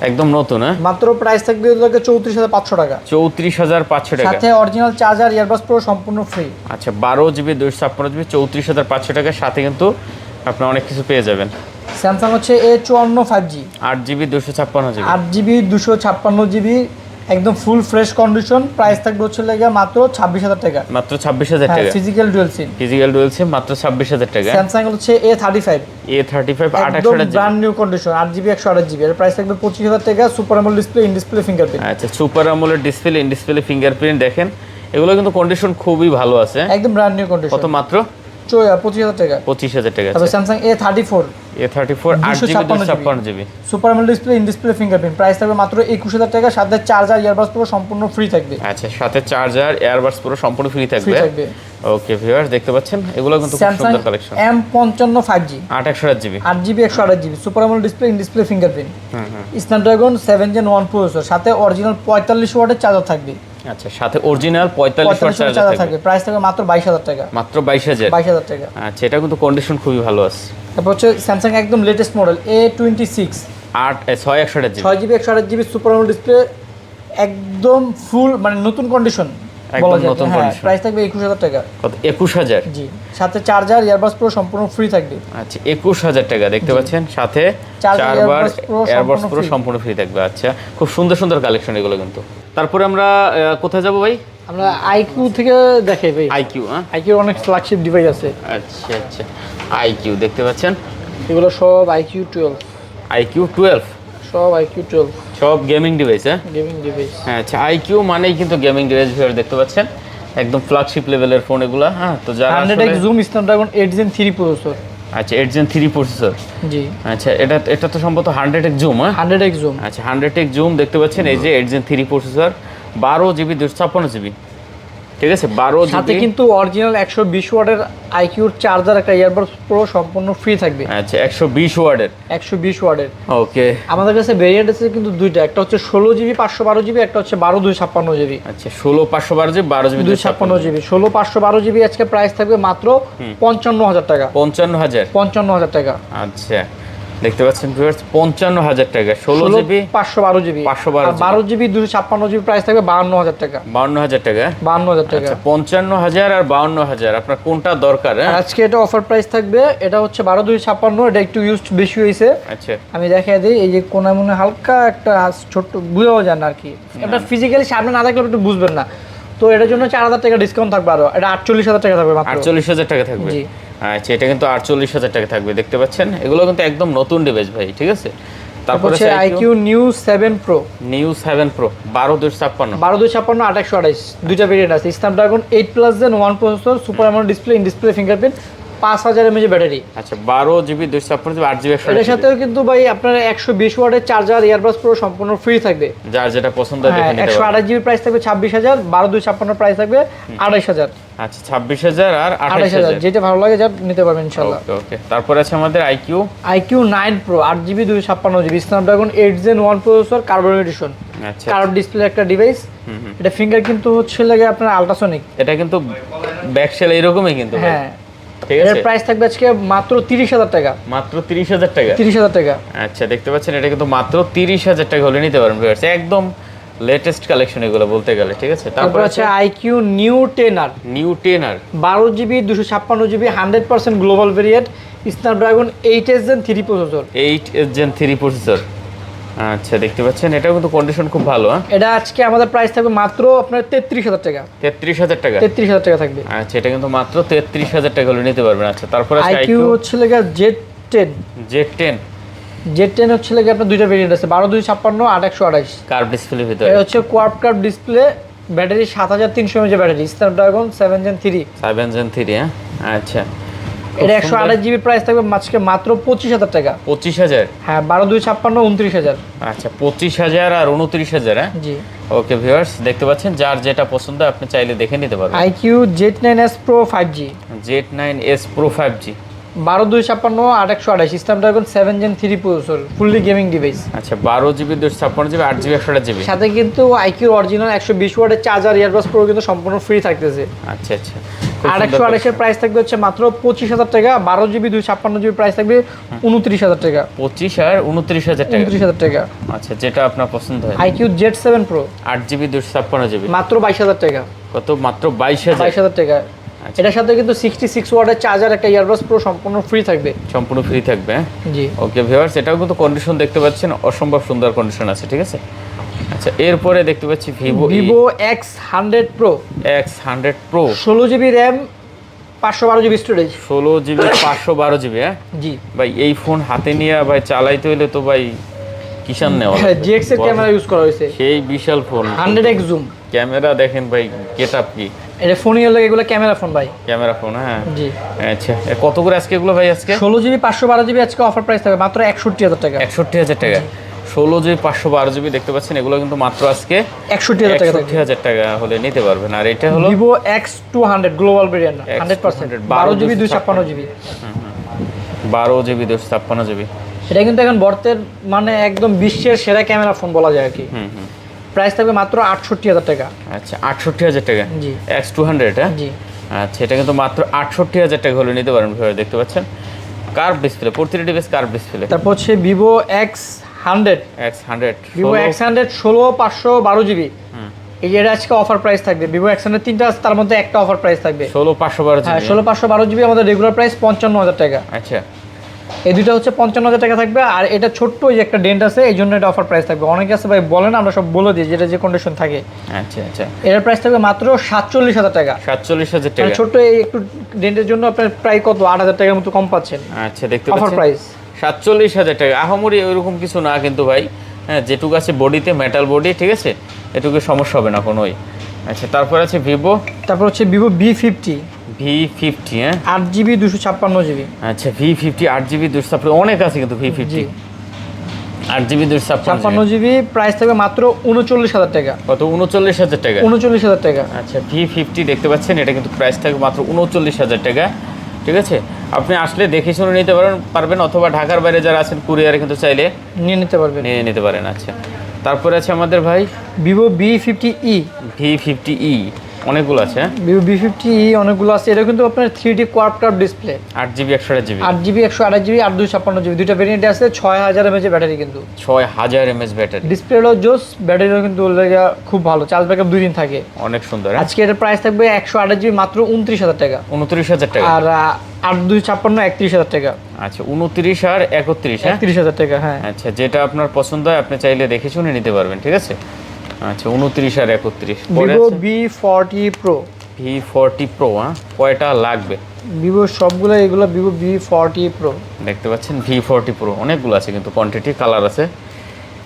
Speaker 2: একদম নতুন। হ্যাঁ
Speaker 1: মাত্র প্রাইস থাকবে 34,500 টাকা।
Speaker 2: 34,500 টাকা,
Speaker 1: সাথে অরিজিনাল চার্জার ইয়ারবাডস পুরো সম্পূর্ণ ফ্রি।
Speaker 2: আচ্ছা 12 জিবি 256 জিবি 34,500 টাকার সাথে কিন্তু আপনি অনেক কিছু পেয়ে যাবেন।
Speaker 1: স্যামসাং হচ্ছে A54 5G
Speaker 2: 8 GB 256 GB
Speaker 1: 8 GB 256 GB একদম ফুল ফ্রেশ কন্ডিশন, প্রাইস থাকবে হচ্ছে লাগে মাত্র 26,000 টাকা।
Speaker 2: মাত্র 26,000 টাকা।
Speaker 1: Physical dual SIM.
Speaker 2: Physical dual SIM মাত্র 26,000 টাকা।
Speaker 1: স্যামসাং হচ্ছে A35
Speaker 2: একদম
Speaker 1: brand new condition 8 GB 128 GB, এর প্রাইস থাকবে 25,000 টাকা। Super AMOLED display, in display fingerprint.
Speaker 2: আচ্ছা super AMOLED display, in display fingerprint দেখেন এগুলো কিন্তু কন্ডিশন খুবই ভালো আছে,
Speaker 1: একদম ব্র্যান্ড নিউ কন্ডিশন।
Speaker 2: কত? মাত্র
Speaker 1: 25,000 টাকা।
Speaker 2: 25,000 টাকা।
Speaker 1: তারপর Samsung A34
Speaker 2: 8 GB 256 GB
Speaker 1: super AMOLED display, in display fingerprint, price থাকবে মাত্র 21,000 টাকা, সাথে চার্জার ইয়ারবাডস পুরো সম্পূর্ণ ফ্রি থাকবে।
Speaker 2: আচ্ছা সাথে চার্জার এয়ারবাডস পুরো সম্পূর্ণ ফ্রি থাকবে। ওকে ভিউয়ার্স দেখতে পাচ্ছেন এগুলো কিন্তু খুব
Speaker 1: স্যামসাং
Speaker 2: সুন্দর collection.
Speaker 1: M55 5G
Speaker 2: 8/128 GB
Speaker 1: 8GB 128GB super AMOLED display in display fingerprint, Snapdragon 7 Gen 1 processor, সাথে অরিজিনাল 45 ওয়াটের চার্জার থাকবে।
Speaker 2: আচ্ছা, সাথে অরিজিনাল 45 ওয়াট চার্জার থাকবে।
Speaker 1: প্রাইস থাকবে মাত্র 22000 টাকা।
Speaker 2: মাত্র 22000
Speaker 1: টাকা।
Speaker 2: আচ্ছা, এটা কিন্তু কন্ডিশন খুবই ভালো আছে।
Speaker 1: তারপর হচ্ছে স্যামসাং একদম latest model A26
Speaker 2: 6/128 GB
Speaker 1: 6GB 128GB super AMOLED display, একদম ফুল মানে নতুন কন্ডিশন বলা যায়।
Speaker 2: নতুন কন্ডিশন।
Speaker 1: প্রাইস থাকবে 21000 টাকা।
Speaker 2: কত? 21000।
Speaker 1: জি, সাথে চার্জার ইয়ারবাডস প্রো সম্পূর্ণ ফ্রি থাকবে।
Speaker 2: আচ্ছা, 21000 টাকা দেখতে পাচ্ছেন, সাথে চারবার এয়ারবাডস প্রো সম্পূর্ণ ফ্রি থাকবে। আচ্ছা, খুব সুন্দর সুন্দর কালেকশন এগুলো কিন্তু। তারপরে আমরা কোথায় যাব ভাই?
Speaker 1: আমরা আইকিউ থেকে দেখাই ভাই।
Speaker 2: আইকিউ, হ্যাঁ,
Speaker 1: আইকিউর অনেক ফ্ল্যাগশিপ ডিভাইস আছে।
Speaker 2: আচ্ছা আচ্ছা, আইকিউ দেখতে পাচ্ছেন,
Speaker 1: এগুলো সব আইকিউ 12,
Speaker 2: আইকিউ 12,
Speaker 1: সব আইকিউ 12
Speaker 2: সব গেমিং ডিভাইস। হ্যাঁ,
Speaker 1: গেমিং ডিভাইস।
Speaker 2: হ্যাঁ, আচ্ছা, আইকিউ মানেই কিন্তু গেমিং ডিভাইস ভিউয়ার দেখতে পাচ্ছেন, একদম ফ্ল্যাগশিপ লেভেলের ফোন এগুলো। হ্যাঁ, তো যারা
Speaker 1: 100x zoom Snapdragon 8 Gen 3 processor.
Speaker 2: আচ্ছা, 8 Gen 3 প্রসেসর।
Speaker 1: জি,
Speaker 2: আচ্ছা, এটা তো সম্ভবত 100x জুম। হ্যাঁ,
Speaker 1: 100x জুম।
Speaker 2: আচ্ছা, 100x জুম দেখতে পাচ্ছেন, এই যে 8 Gen 3 প্রসেসর, 12GB 256GB, ঠিক আছে, 12GB।
Speaker 1: সাথে কিন্তু অরিজিনাল 120 ওয়াটের আইকিউর চার্জার, একটা ইয়ারবাডস প্রো সম্পূর্ণ ফ্রি থাকবে।
Speaker 2: আচ্ছা, 120 ওয়াটের।
Speaker 1: 120 ওয়াটের।
Speaker 2: ওকে,
Speaker 1: আমাদের কাছে ভেরিয়েন্ট আছে কিন্তু দুইটা, একটা হচ্ছে 16GB 512GB, একটা হচ্ছে 12/256GB।
Speaker 2: আচ্ছা, 16 512GB 12GB
Speaker 1: 256GB। 16 512GB আজকে প্রাইস থাকবে মাত্র 55000 টাকা।
Speaker 2: 55000।
Speaker 1: 55000 টাকা।
Speaker 2: আচ্ছা, দেখতে পাচ্ছেন ভিউয়ার্স, 55000 টাকা। 16GB
Speaker 1: 512GB
Speaker 2: 512GB
Speaker 1: 12GB 256GB price থাকবে 52000 টাকা।
Speaker 2: 52000 টাকা।
Speaker 1: 52000 টাকা।
Speaker 2: আচ্ছা, 55000 আর 52000 আপনার কোনটা দরকার?
Speaker 1: আর আজকে এটা অফার প্রাইস থাকবে, এটা হচ্ছে 12/256, এটা একটু ইউজড বেশি হয়েছে।
Speaker 2: আচ্ছা,
Speaker 1: আমি দেখাই দিই, এই যে কোনায় মনে হালকা একটা ছোট্ট বুঝাও যায় না আর কি, এটা ফিজিক্যালি সামনে না দেখলে একটু বুঝবেন না। তো এটার জন্য 4000 টাকা ডিসকাউন্ট থাকবে, আরো এটা 48000 টাকা থাকবে মাত্র।
Speaker 2: 48000 টাকা থাকবে।
Speaker 1: জি।
Speaker 2: আচ্ছা, এটা কিন্তু 48000 টাকা থাকবে দেখতে পাচ্ছেন, এগুলো কিন্তু একদম নতুন ডিভাইস ভাই, ঠিক আছে।
Speaker 1: তারপর হচ্ছে iQOO Neo 7 Pro,
Speaker 2: Neo 7 Pro 12256
Speaker 1: 12/256 8/128, দুইটা ভেরিয়েন্ট আছে। Snapdragon 8+ Gen 1 processor, super AMOLED display, in display fingerprint, 5000 mAh battery.
Speaker 2: আচ্ছা, 12GB 256GB 8GB 128GB।
Speaker 1: এর সাথেও কিন্তু ভাই আপনার 120 ওয়াটের চার্জার, ইয়ারবাডস প্রো সম্পূর্ণ ফ্রি থাকবে।
Speaker 2: যার যেটা পছন্দ হয় দেখে নিতে পারেন।
Speaker 1: 128GB প্রাইস থাকবে 26000, 12/256 প্রাইস থাকবে 28000।
Speaker 2: আচ্ছা, 26000 আর 28000,
Speaker 1: যেটা ভালো লাগে যা নিতে পারবেন ইনশাআল্লাহ।
Speaker 2: ওকে ওকে। তারপর আছে আমাদের
Speaker 1: iQOO 9 Pro 8GB 256GB Snapdragon 8 Gen 1 processor, carbon edition,
Speaker 2: আচ্ছা,
Speaker 1: কার্ভ ডিসপ্লে একটা ডিভাইস। এটা ফিঙ্গার কিন্তু হচ্ছে লাগে আপনার আল্ট্রাসনিক।
Speaker 2: এটা কিন্তু ব্যাক সেল এরকমই কিন্তু ভাই।
Speaker 1: হ্যাঁ,
Speaker 2: ঠিক
Speaker 1: এর
Speaker 2: আছে,
Speaker 1: প্রাইস থাকবে আজকে মাত্র 30000 টাকা।
Speaker 2: মাত্র 30000 টাকা।
Speaker 1: 30000 টাকা।
Speaker 2: আচ্ছা, দেখতে পাচ্ছেন, এটা কিন্তু মাত্র 30000 টাকা হলে নিতে পারেন ভিউয়ার্স, একদম লেটেস্ট কালেকশন এগুলো বলতে গেলে, ঠিক আছে।
Speaker 1: তারপর আছে iQOO Neo 10R,
Speaker 2: Neo 10R
Speaker 1: 12GB 256GB 100% global variant, Snapdragon 8 Gen 3 processor.
Speaker 2: 8 Gen 3 processor. আচ্ছা, দেখতে পাচ্ছেন, এটাও কিন্তু কন্ডিশন খুব ভালো। হ্যাঁ,
Speaker 1: এটা আজকে আমাদের প্রাইস থাকবে মাত্র আপনার 33000 টাকা।
Speaker 2: 33000 টাকা।
Speaker 1: 33000 টাকা থাকবে।
Speaker 2: আচ্ছা, এটা কিন্তু মাত্র 33000 টাকা হলে নিতে পারবেন। আচ্ছা, তারপর আছে
Speaker 1: আইকিউ হচ্ছে লাগে Z10।
Speaker 2: Z10
Speaker 1: Z10 হচ্ছে লাগে আপনার দুইটা ভেরিয়েন্ট আছে, 12/256 8/128।
Speaker 2: কার্ভ ডিসপ্লে ভিতরে।
Speaker 1: এটা হচ্ছে quad curve display, battery 7300 mAh battery, Snapdragon 7 Gen 3।
Speaker 2: 7 Gen 3। হ্যাঁ, আচ্ছা,
Speaker 1: এটা 128GB প্রাইস থাকবে আজকে মাত্র 25000 টাকা।
Speaker 2: 25000।
Speaker 1: হ্যাঁ, 12/256 29000।
Speaker 2: আচ্ছা, 25000 আর 29000। হ্যাঁ,
Speaker 1: জি।
Speaker 2: ওকে ভিউয়ার্স, দেখতে পাচ্ছেন, যার যেটা পছন্দ আপনি চাইলে দেখে নিতে পারবেন।
Speaker 1: IQOO Z9s Pro 5G,
Speaker 2: Z9s Pro 5G
Speaker 1: 12/256 8/128, Snapdragon 7 Gen 3 processor, fully gaming device.
Speaker 2: আচ্ছা, 12GB 256GB 8GB 128GB।
Speaker 1: সাথে কিন্তু আইকিউ অরিজিনাল 120 ওয়াটের চার্জার, ইয়ারবাডস প্রো কিন্তু সম্পূর্ণ ফ্রি থাকতেছে।
Speaker 2: আচ্ছা আচ্ছা,
Speaker 1: 8/128 এর প্রাইস থাকবে হচ্ছে মাত্র 25000 টাকা। 12GB 256GB প্রাইস থাকবে 29000 টাকা।
Speaker 2: 25 আর 29000 টাকা।
Speaker 1: 29000 টাকা।
Speaker 2: আচ্ছা, যেটা আপনার পছন্দ হয়।
Speaker 1: IQ Z7 Pro
Speaker 2: 8GB 256GB
Speaker 1: মাত্র 22000 টাকা।
Speaker 2: কত? মাত্র 22000।
Speaker 1: 22000 টাকা। এটার সাথে কিন্তু 66 ওয়াটের চার্জার, একটা ইয়ারবাডস প্রো সম্পূর্ণ ফ্রি থাকবে।
Speaker 2: সম্পূর্ণ ফ্রি থাকবে।
Speaker 1: জি।
Speaker 2: ওকে ভিউয়ার্স, এটাও কিন্তু কন্ডিশন দেখতে পাচ্ছেন, অসম্ভব সুন্দর কন্ডিশন আছে, ঠিক আছে। আচ্ছা, এরপরে দেখতে পাচ্ছি
Speaker 1: Vivo X100 Pro
Speaker 2: X100 Pro
Speaker 1: 16GB RAM 512GB storage.
Speaker 2: 16GB 512GB। হ্যাঁ
Speaker 1: জি
Speaker 2: ভাই, এই ফোন হাতে নিয়ে ভাই চালাইতে হইলে তো ভাই কিষান নেওয়া
Speaker 1: হ্যাঁ, GX এর ক্যামেরা ইউজ করা হয়েছে,
Speaker 2: সেই বিশাল ফোন।
Speaker 1: 100x জুম
Speaker 2: ক্যামেরা দেখেন ভাই, গেটআপ কি!
Speaker 1: এটা ফোনই হলো, এগুলো ক্যামেরা ফোন ভাই।
Speaker 2: Camera phone. হ্যাঁ,
Speaker 1: জি।
Speaker 2: আচ্ছা, কত করে আজকে এগুলো ভাই? আজকে
Speaker 1: 16GB 512GB আজকে অফার প্রাইস থাকবে মাত্র 61000 টাকা।
Speaker 2: 61000 টাকা। 16GB 512GB দেখতে পাচ্ছেন, এগুলো কিন্তু মাত্র আজকে
Speaker 1: 61,000 টাকা
Speaker 2: 61,000 টাকা হলে নিতে পারবেন। আর এটা হলো
Speaker 1: Vivo X200 global variant 100% 12GB 256GB
Speaker 2: 12GB 256GB।
Speaker 1: এটা কিন্তু এখন মানে একদম বিশ্বের সেরা ক্যামেরা ফোন বলা যায় আর কি। প্রাইস থাকবে মাত্র 68,000 টাকা।
Speaker 2: আচ্ছা 68,000 টাকা।
Speaker 1: জি
Speaker 2: X200 হ্যাঁ
Speaker 1: জি।
Speaker 2: আচ্ছা এটা কিন্তু মাত্র 68,000 টাকা হলে নিতে পারেন। দেখতে পাচ্ছেন কার্ভ ডিসপ্লে, প্রতিটি ডিভাইস কার্ভ ডিসপ্লে।
Speaker 1: তারপর হচ্ছে Vivo X100 Vivo X100 16/512GB। এই যে এটা আজকে অফার প্রাইস থাকবে। ভিভো X100 তিনটা আছে, তার মধ্যে একটা অফার প্রাইস থাকবে
Speaker 2: 16/512GB।
Speaker 1: হ্যাঁ 16/512GB আমাদের রেগুলার প্রাইস 55,000 টাকা।
Speaker 2: আচ্ছা
Speaker 1: এই দুটো হচ্ছে 55,000 টাকা থাকবে। আর এটা ছোট্ট ওই যে একটা ডেন্ট আছে, এই জন্য এটা অফার প্রাইস থাকবে। অনেকে আছে ভাই বলেন, আমরা সব বলে দিই যেটা যে কন্ডিশন থাকে।
Speaker 2: আচ্ছা আচ্ছা
Speaker 1: এটার প্রাইস থাকবে মাত্র 47,000 টাকা।
Speaker 2: 47,000 টাকা।
Speaker 1: ছোট্ট এই একটু ডেন্টের জন্য আপনার প্রায় কত 8,000 টাকার মতো কম পাচ্ছেন।
Speaker 2: আচ্ছা দেখতে পাচ্ছেন
Speaker 1: অফার প্রাইস
Speaker 2: 47,000 টাকা। আহামরি ওইরকম কিছু না কিন্তু ভাই, হ্যাঁ যেটুকু আছে বডিতে মেটাল বডি, ঠিক আছে, এটুকু সমস্যা হবে না কোনোই। আচ্ছা তারপর আছে ভিভো,
Speaker 1: তারপর হচ্ছে ভিভো V50
Speaker 2: হ্যাঁ
Speaker 1: 8GB 256GB।
Speaker 2: আচ্ছা V50 8GB 256, অনেক আছে কিন্তু V50 8GB
Speaker 1: 256GB প্রাইস থাকবে মাত্র 39,000 টাকা।
Speaker 2: কত 39,000 টাকা।
Speaker 1: 39,000 টাকা।
Speaker 2: আচ্ছা V50 দেখতে পাচ্ছেন, এটা কিন্তু প্রাইস থাকবে মাত্র 39,000 টাকা। ঠিক আছে, আপনি আসলে দেখে শুনে নিতে পারবেন, অথবা ঢাকার বাইরে যারা আছেন কুরিয়ারে কিন্তু চাইলে
Speaker 1: নিয়ে নিতে পারবেন।
Speaker 2: আচ্ছা তারপরে আছে আমাদের ভাই
Speaker 1: ভিভো V50e
Speaker 2: অনেকগুলো আছে।
Speaker 1: ভিভো V50e অনেকগুলো আছে। এটা কিন্তু আপনার 3D quad display
Speaker 2: 8GB 128GB
Speaker 1: 8GB 128GB 8/256GB দুইটা ভেরিয়েন্ট আছে। 6000 mAh ব্যাটারি, কিন্তু
Speaker 2: 6000 mAh ব্যাটারি।
Speaker 1: ডিসপ্লে হলো জোস, ব্যাটারিও কিন্তু খুব ভালো, চার্জ ব্যাকআপ 2 দিন থাকে।
Speaker 2: অনেক সুন্দর।
Speaker 1: আজকে এটার প্রাইস থাকবে 128GB মাত্র 29,000 টাকা।
Speaker 2: 29,000 টাকা।
Speaker 1: আর 8/256 31,000 টাকা।
Speaker 2: আচ্ছা 29 আর 31 হ্যাঁ
Speaker 1: 31,000 টাকা। হ্যাঁ
Speaker 2: আচ্ছা যেটা আপনার পছন্দ হয় আপনি চাইলে দেখে শুনে নিতে পারবেন। ঠিক আছে, আচ্ছা 29 আর 31।
Speaker 1: Vivo V40 Pro
Speaker 2: V40 Pro হ্যাঁ কয়টা লাগবে?
Speaker 1: ভিভো সবগুলো এগুলো ভিভো V40 Pro
Speaker 2: দেখতে পাচ্ছেন V40 Pro অনেকগুলো আছে কিন্তু কোয়ান্টিটি, কালার আছে।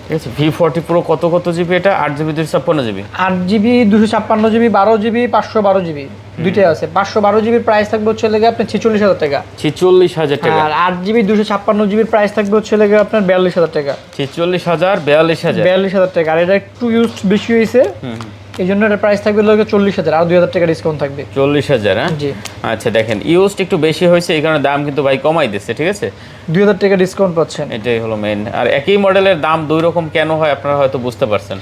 Speaker 2: ঠিক আছে V40 Pro কত জিবি? এটা 8GB 256GB
Speaker 1: 8GB 256GB 12GB 512GB দুইটাই আছে। 512GB প্রাইস থাকবে হচ্ছে লেগে আপনার 46,000 টাকা।
Speaker 2: 46,000 টাকা।
Speaker 1: আর 8GB 256GB প্রাইস থাকবে হচ্ছে লেগে আপনার 42,000 টাকা।
Speaker 2: 46,000 42,000
Speaker 1: টাকা। আর এটা একটু ইউজ বেশি হয়েছে, এই জন্য এটার প্রাইস থাকবে লেগে 40,000, আর 2,000 টাকা ডিসকাউন্ট থাকবে।
Speaker 2: 40,000 হ্যাঁ
Speaker 1: জি।
Speaker 2: আচ্ছা দেখেন ইউজড একটু বেশি হয়েছে, এই কারণে দাম কিন্তু ভাই কমাই দিচ্ছে। ঠিক আছে
Speaker 1: 2,000 টাকা ডিসকাউন্ট পাচ্ছেন,
Speaker 2: এটাই হলো মেইন। আর একই মডেলের দাম দুই রকম কেন হয় আপনারা হয়তো বুঝতে পারছেন।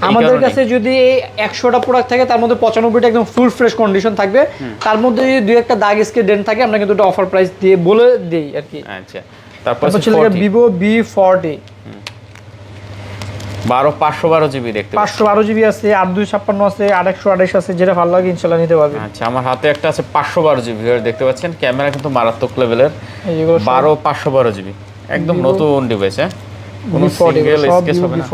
Speaker 1: আমাদের কাছে যদি এই 100টা প্রোডাক্ট থাকে তার মধ্যে 95টা একদম ফুল ফ্রেশ কন্ডিশন থাকবে, তার মধ্যে যদি দুই একটা দাগ স্কেচ ডেন্ট থাকে আমরা কিন্তু একটা অফার প্রাইস দিয়ে বলে দেই আর কি।
Speaker 2: আচ্ছা তারপর
Speaker 1: হচ্ছে ভিভো V40
Speaker 2: 512GB দেখতে
Speaker 1: 512GB আছে, 8/256 আছে, 8/128 আছে, যেটা ভালো লাগে ইনশাআল্লাহ নিতে পারবেন।
Speaker 2: আচ্ছা আমার হাতে একটা আছে 512GB দেখতে পাচ্ছেন, ক্যামেরা কিন্তু মারাত্মক লেভেলের।
Speaker 1: এই যেগুলো
Speaker 2: 512GB একদম নতুন ডিভাইস হ্যাঁ, কোনো সিঙ্গেল স্কেচ হবে না।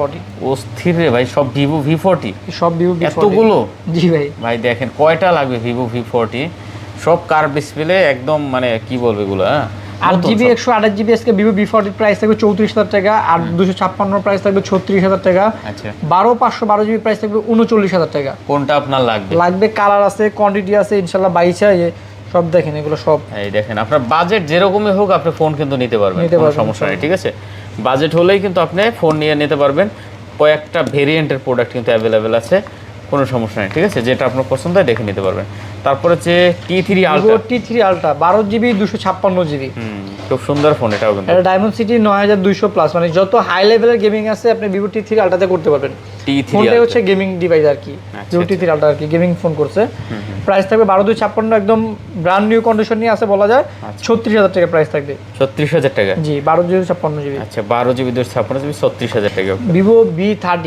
Speaker 2: অস্থির রে ভাই, সব ভিভো V40
Speaker 1: সব ভিভো V40
Speaker 2: এতগুলো।
Speaker 1: জি ভাই
Speaker 2: ভাই দেখেন কয়টা লাগবে ভিভো V40, সব কার্ভ ডিসপ্লে একদম, মানে কি বলবে এগুলো। হ্যাঁ
Speaker 1: 8GB 128GB আজকে ভিভো V40 প্রাইস থাকবে 34,000 টাকা, আর 256 প্রাইস থাকবে 36,000 টাকা।
Speaker 2: আচ্ছা
Speaker 1: 512GB প্রাইস থাকবে 39,000 টাকা।
Speaker 2: কোনটা আপনার লাগবে?
Speaker 1: কালার আছে, কোয়ান্টিটি আছে ইনশাআল্লাহ 22 সব দেখেন এগুলো সব।
Speaker 2: এই দেখেন আপনার বাজেট যেরকমই হোক আপনি ফোন কিন্তু নিতে পারবেন, কোনো সমস্যা নেই। ঠিক আছে বাজেট হলেই কিন্তু আপনি ফোন নিয়ে নিতে পারবেন। কয়েকটা ভেরিয়েন্টের প্রোডাক্ট কিন্তু অ্যাভেলেবেল আছে, কোনো সমস্যা নেই। ঠিক আছে যেটা আপনার পছন্দ হয় দেখে নিতে পারবেন। তারপরে হচ্ছে T3 Ultra,
Speaker 1: T3 Ultra 12GB 256GB
Speaker 2: খুব সুন্দর ফোন এটাও কিন্তু।
Speaker 1: এটা Dimensity 9200 প্লাস, মানে যত হাই লেভেলের গেমিং আছে আপনি ভিভো T3 Ultra তে করতে পারবেন।
Speaker 2: T3
Speaker 1: ফোনটা হচ্ছে গেমিং ডিভাইস আর কি। ভিভো T3 Ultra আর কি গেমিং ফোন করছে। প্রাইস থাকবে 12,256, একদম ব্র্যান্ড নিউ কন্ডিশন নিয়ে আছে বলা যায়। 36,000 টাকা প্রাইস থাকবে।
Speaker 2: 36,000 টাকা
Speaker 1: জি 12,256GB।
Speaker 2: আচ্ছা 12GB 256GB 36,000 টাকা।
Speaker 1: ভিভো V30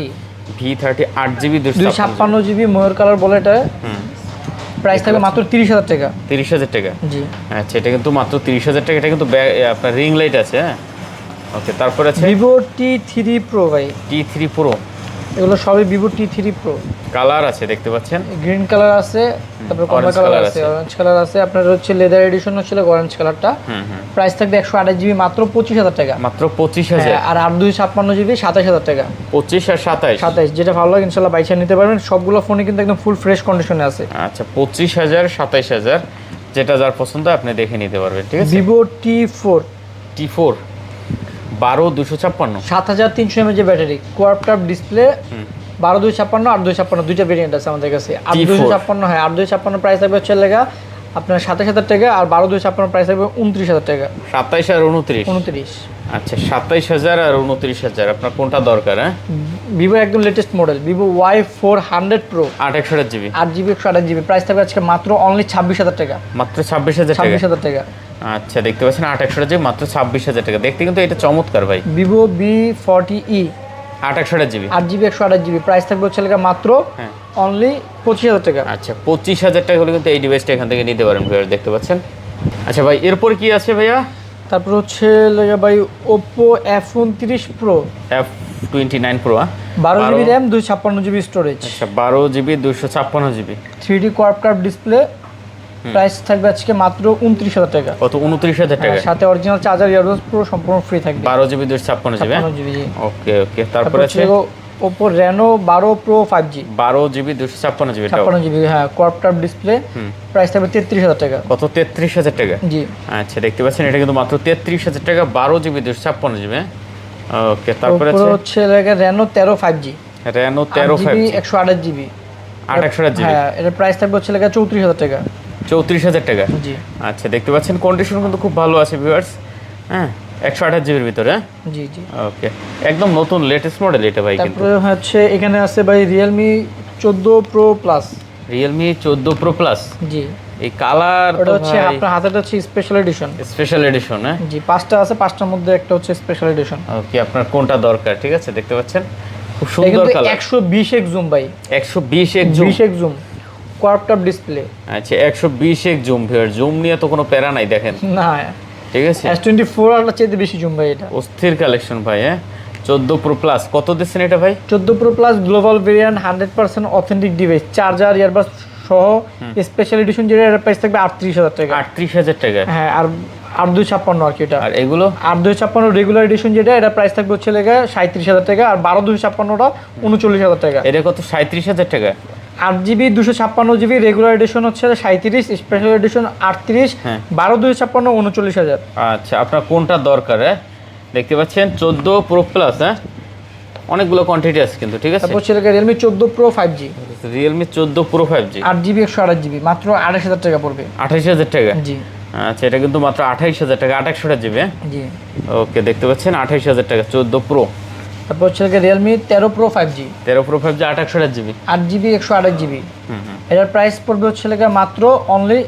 Speaker 2: 8GB
Speaker 1: 256GB ময়ূর কালার বলে এটা, প্রাইস থাকবে মাত্র 30,000 টাকা।
Speaker 2: 30,000 টাকা
Speaker 1: জি
Speaker 2: আচ্ছা এটা কিন্তু মাত্র 30,000 টাকা। এটা কিন্তু আপনার রিং লাইট আছে হ্যাঁ। ওকে তারপর আছে
Speaker 1: ভিভো T3 Pro ভাই,
Speaker 2: T3 Pro
Speaker 1: এগুলো সবই ভিভো T3 Pro।
Speaker 2: কালার আছে দেখতে পাচ্ছেন,
Speaker 1: গ্রিন কালার আছে, তারপর কমলা কালার আছে, অরেঞ্জ কালার আছে। আপনার হচ্ছে লেদার এডিশন হচ্ছে অরেঞ্জ কালারটা। প্রাইস থাকবে 128GB মাত্র 25,000 টাকা।
Speaker 2: মাত্র 25,000।
Speaker 1: আর 8/256GB 27,000 টাকা।
Speaker 2: 25 আর 27
Speaker 1: যেটা ভালো লাগে ইনশাআল্লাহ 22 নিতে পারবেন। সবগুলো ফোনে কিন্তু একদম ফুল ফ্রেশ কন্ডিশনে আছে।
Speaker 2: আচ্ছা 25,000 27,000 যেটা যার পছন্দ আপনি দেখে নিতে পারবেন। ঠিক আছে
Speaker 1: ভিভো T4
Speaker 2: T4 12256
Speaker 1: 7300 mAh যে ব্যাটারি, কোয়াড কাপ ডিসপ্লে, 12256 8256 দুইটা ভেরিয়েন্ট আছে আমাদের কাছে। 8256, হ্যাঁ 8256 প্রাইস থাকবে হচ্ছে লেগা আপনার 27000 টাকা, আর 12256 প্রাইস থাকবে 29000 টাকা।
Speaker 2: 27 আর 29।
Speaker 1: 29।
Speaker 2: আচ্ছা 27000 আর 29000, আপনার কোনটা দরকার? হ্যাঁ
Speaker 1: ভিভো একদম latest model, Vivo Y400 Pro,
Speaker 2: 8/128GB,
Speaker 1: 8GB 128GB, price থাকবে আজকে মাত্র অনলি 26000 টাকা।
Speaker 2: মাত্র 26000 টাকা।
Speaker 1: 26000 টাকা।
Speaker 2: আচ্ছা দেখতে পাচ্ছেন 8/128GB মাত্র 26000 টাকা। দেখতে কিন্তু এটা চমৎকার ভাই।
Speaker 1: Vivo V40e,
Speaker 2: 8/128GB,
Speaker 1: 8GB 128GB, price থাকবে হচ্ছে লেগা মাত্র অনলি 25000 টাকা।
Speaker 2: আচ্ছা 25000 টাকা হলে কিন্তু এই ডিভাইসটা এখান থেকে নিতে পারেন ভিউয়ার, দেখতে পাচ্ছেন। আচ্ছা ভাই এরপর কি আছে ভাইয়া?
Speaker 1: তারপর হচ্ছে লেগা ভাই Oppo F29 Pro,
Speaker 2: F29 Pro,
Speaker 1: 12GB RAM 256GB storage.
Speaker 2: আচ্ছা 12GB 256GB,
Speaker 1: 3D quad cup display, price থাকবে আজকে মাত্র 29000 টাকা।
Speaker 2: কত? 29000 টাকা।
Speaker 1: সাথে অরিজিনাল চার্জার, ইয়ারবাডস পুরো সম্পূর্ণ ফ্রি থাকবে।
Speaker 2: 12GB 256GB।
Speaker 1: 56GB।
Speaker 2: ওকে ওকে, তারপর আছে
Speaker 1: Oppo Reno 12 Pro 5G,
Speaker 2: 12GB 256GB,
Speaker 1: 56GB, হ্যাঁ কোয়াড কাপ ডিসপ্লে, প্রাইস থাকবে 33000 টাকা।
Speaker 2: কত? 33000 টাকা।
Speaker 1: জি।
Speaker 2: আচ্ছা দেখতে পাচ্ছেন এটা কিন্তু মাত্র 33000 টাকা, 12GB 256GB। ওকে, তারপর
Speaker 1: তারপর হচ্ছে লাগে Reno 13 5G,
Speaker 2: Reno 13 5G,
Speaker 1: 128GB,
Speaker 2: 8/128GB,
Speaker 1: হ্যাঁ এটার প্রাইস থাকবে হচ্ছে লাগে 34000 টাকা।
Speaker 2: 34000 টাকা।
Speaker 1: জি
Speaker 2: আচ্ছা দেখতে পাচ্ছেন কন্ডিশন কিন্তু খুব ভালো আছে ভিউয়ার্স। হ্যাঁ 128GBর ভিতরে।
Speaker 1: জি জি।
Speaker 2: ওকে, একদম নতুন লেটেস্ট মডেল এটা ভাই। কিন্তু
Speaker 1: তারপরে হচ্ছে এখানে আছে ভাই Realme 14 Pro Plus,
Speaker 2: Realme 14 Pro Plus।
Speaker 1: জি।
Speaker 2: এই কালার
Speaker 1: ওটা হচ্ছে আপনার হাতেটা হচ্ছে স্পেশাল এডিশন।
Speaker 2: Special edition. হ্যাঁ
Speaker 1: জি, 5টা আছে, 5টার মধ্যে একটা হচ্ছে স্পেশাল এডিশন।
Speaker 2: ওকে, আপনার কোনটা দরকার? ঠিক আছে দেখতে পাচ্ছেন খুব সুন্দর কালার।
Speaker 1: 120x জুম ভাই,
Speaker 2: 120x zoom,
Speaker 1: 20x zoom, quad cup display.
Speaker 2: আচ্ছা 120x জুম ভিউয়ার, জুম নিয়ে তো কোনো প্যারা নাই দেখেন।
Speaker 1: না,
Speaker 2: ঠিক আছে
Speaker 1: S24 আলট্রা চেয়ে বেশি জুম ভাই এটা।
Speaker 2: অস্থির কালেকশন ভাই। হ্যাঁ 14 Pro Plus কত দিচ্ছেন এটা ভাই?
Speaker 1: 14 Pro Plus global variant, 100% authentic device, charger, earbuds সহ স্পেশাল এডিশন, যেটা এর প্রাইস থাকবে 38000 টাকা।
Speaker 2: 38000 টাকা।
Speaker 1: হ্যাঁ, আর 8256 আর কি এটা।
Speaker 2: আর এগুলো
Speaker 1: 8256 রেগুলার এডিশন, যেটা এটা প্রাইস থাকবে হচ্ছে লেগে 37000 টাকা, আর 12256টা 39000 টাকা।
Speaker 2: এটা কত? 37000 টাকা।
Speaker 1: 8GB 256GB রেগুলার এডিশন হচ্ছে 37, স্পেশাল এডিশন 38, 12256 39000।
Speaker 2: আচ্ছা আপনার কোনটা দরকার? হ্যাঁ দেখতে পাচ্ছেন 14 Pro Plus। হ্যাঁ অনেকগুলো কোয়ান্টিটি আছে কিন্তু। ঠিক আছে,
Speaker 1: তারপর হচ্ছে Realme 14 Pro 5G,
Speaker 2: Realme 14 Pro 5G,
Speaker 1: 8GB 128GB, মাত্র 28000 টাকা পড়বে।
Speaker 2: 28000 টাকা।
Speaker 1: জি
Speaker 2: আচ্ছা এটা কিন্তু মাত্র 28000 টাকা, 828GB।
Speaker 1: জি।
Speaker 2: ওকে দেখতে পাচ্ছেন 28000 টাকা 14 Pro।
Speaker 1: তারপর হচ্ছে Realme 13 Pro 5G,
Speaker 2: 13 Pro 5G, 828GB,
Speaker 1: 8GB 128GB। এটার প্রাইস পড়বে হচ্ছে মাত্র অনলি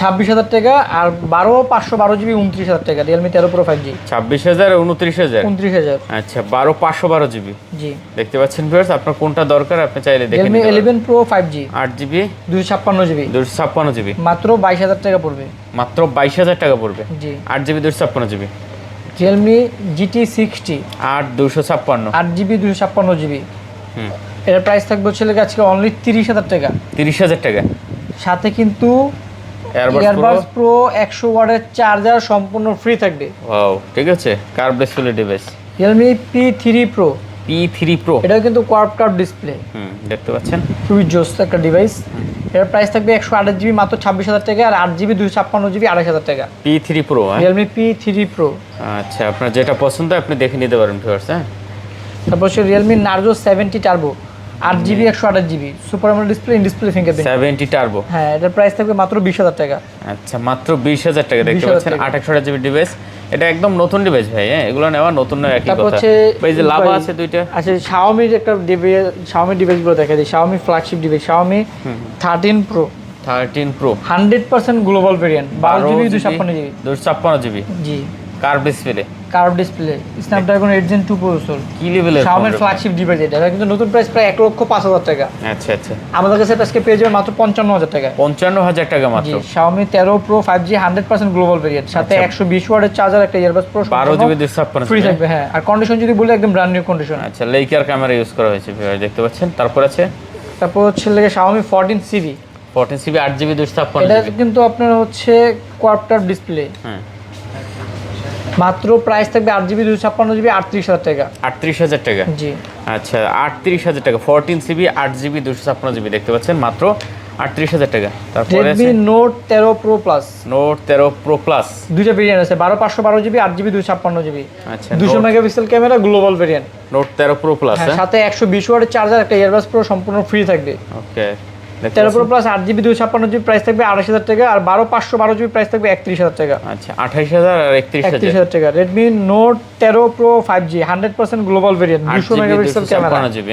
Speaker 1: 26000 টাকা, আর 512GB 29000 টাকা। Realme 13 Pro 5G
Speaker 2: 26000 আর 29000।
Speaker 1: 29000।
Speaker 2: আচ্ছা 512GB।
Speaker 1: জি।
Speaker 2: দেখতে পাচ্ছেন ভিউয়ার্স, আপনার কোনটা দরকার আপনি চাইলে দেখে
Speaker 1: Realme
Speaker 2: নিতে পারেন।
Speaker 1: 11 Pro 5G
Speaker 2: 8GB
Speaker 1: 256GB
Speaker 2: 256GB,
Speaker 1: মাত্র 22000 টাকা পড়বে।
Speaker 2: মাত্র 22000 টাকা পড়বে।
Speaker 1: জি।
Speaker 2: 8GB 256GB,
Speaker 1: Realme GT 60
Speaker 2: 8 256।
Speaker 1: 8GB 256GB, এটার প্রাইস থাকবে হচ্ছে আজকে অনলি 30000 টাকা।
Speaker 2: 30000 টাকা।
Speaker 1: সাথে কিন্তু
Speaker 2: এয়ারবাডস
Speaker 1: এয়ারবাডস প্রো 100 ওয়াটের চার্জার সম্পূর্ণ ফ্রি থাকবে।
Speaker 2: ওয়াও, ঠিক আছে, curve display device.
Speaker 1: Realme P3 Pro,
Speaker 2: P3 Pro,
Speaker 1: এটাও কিন্তু কোয়াড কাপ ডিসপ্লে,
Speaker 2: দেখতে পাচ্ছেন
Speaker 1: খুবই জোস একটা ডিভাইস। এর প্রাইস থাকবে 128GB মাত্র 26000 টাকা, আর 8GB 256GB 28000 টাকা।
Speaker 2: P3 Pro।
Speaker 1: Realme P3 Pro।
Speaker 2: আচ্ছা আপনার যেটা পছন্দ আপনি দেখে নিতে পারেন ভিউয়ার্স। হ্যাঁ
Speaker 1: তারপর হচ্ছে Realme Narzo 70 Turbo, 8GB 128GB, super AMOLED display, in display fingerprint,
Speaker 2: 70 turbo.
Speaker 1: হ্যাঁ এটার প্রাইস থাকবে মাত্র 20000 টাকা।
Speaker 2: আচ্ছা মাত্র 20000 টাকা। দেখতে
Speaker 1: 20,000
Speaker 2: পাচ্ছেন
Speaker 1: টাকা।
Speaker 2: 28GB ডিভাইস, এটা একদম নতুন ডিভাইস ভাই। হ্যাঁ এগুলো নেওয়া নতুন নয়, একই
Speaker 1: তারপর
Speaker 2: কথা।
Speaker 1: হচ্ছে
Speaker 2: এই যে লাভা আছে দুইটা।
Speaker 1: আচ্ছা Xiaomi-র একটা ডিভাইস, Xiaomi ডিভাইসগুলো দেখা যায়। Xiaomi flagship device Xiaomi 13 Pro,
Speaker 2: 13 Pro
Speaker 1: 100% global variant, 12GB 256GB।
Speaker 2: 256GB,
Speaker 1: জি,
Speaker 2: curve display,
Speaker 1: curve display, Snapdragon 8 Gen 2 processor,
Speaker 2: কি লেভেলের
Speaker 1: Xiaomi ফ্ল্যাগশিপ ডিভাইস। এটা কিন্তু নতুন প্রাইস প্রায় 1,05,000 টাকা।
Speaker 2: আচ্ছা আচ্ছা,
Speaker 1: আমাদের কাছে আজকে পেয়ে যাবে মাত্র 55000 টাকা।
Speaker 2: 55000 টাকা
Speaker 1: জি,
Speaker 2: মাত্র।
Speaker 1: Xiaomi 13 Pro 5G 100% global variant, সাথে 120 ওয়াটের চার্জার, একটা earbuds pro
Speaker 2: 12GB 256GB
Speaker 1: free থাকবে। হ্যাঁ, আর কন্ডিশন যদি বলি একদম ব্র্যান্ড নিউ কন্ডিশন।
Speaker 2: আচ্ছা লেইকার ক্যামেরা ইউজ করা হয়েছে ভিউয়ার, দেখতে পাচ্ছেন। তারপর আছে
Speaker 1: তারপর হচ্ছে Xiaomi 14CV,
Speaker 2: 14GB 8GB
Speaker 1: এটা
Speaker 2: 256GB।
Speaker 1: কিন্তু আপনার হচ্ছে কোয়াড কাপ ডিসপ্লে,
Speaker 2: হ্যাঁ
Speaker 1: মাত্র প্রাইস থাকবে 8GB 256GB 38000 টাকা।
Speaker 2: 38000 টাকা।
Speaker 1: জি।
Speaker 2: আচ্ছা 38000 টাকা, 14GB 8GB 256GB, দেখতে পাচ্ছেন মাত্র 38,000 টাকা। তারপরে আছে
Speaker 1: Redmi Note 13 Pro Plus,
Speaker 2: Note 13 Pro Plus।
Speaker 1: দুইটা ভেরিয়েন্ট আছে, 12/512 GB, 8GB 256GB।
Speaker 2: আচ্ছা
Speaker 1: 200 megapixel camera, global variant.
Speaker 2: Note 13 Pro Plus,
Speaker 1: হ্যাঁ, সাথে 120 ওয়াটের চার্জার, একটা ইয়ারবাডস প্রো সম্পূর্ণ ফ্রি থাকবে।
Speaker 2: ওকে।
Speaker 1: 13 Pro Plus 8GB 256GB price থাকবে 28,000 টাকা, আর 12/512GB প্রাইস থাকবে 31,000 টাকা।
Speaker 2: আচ্ছা 28,000 আর 31,000।
Speaker 1: 31,000 টাকা। Redmi Note 13 Pro 5G 100% global variant, 200 megapixel camera.
Speaker 2: 256GB।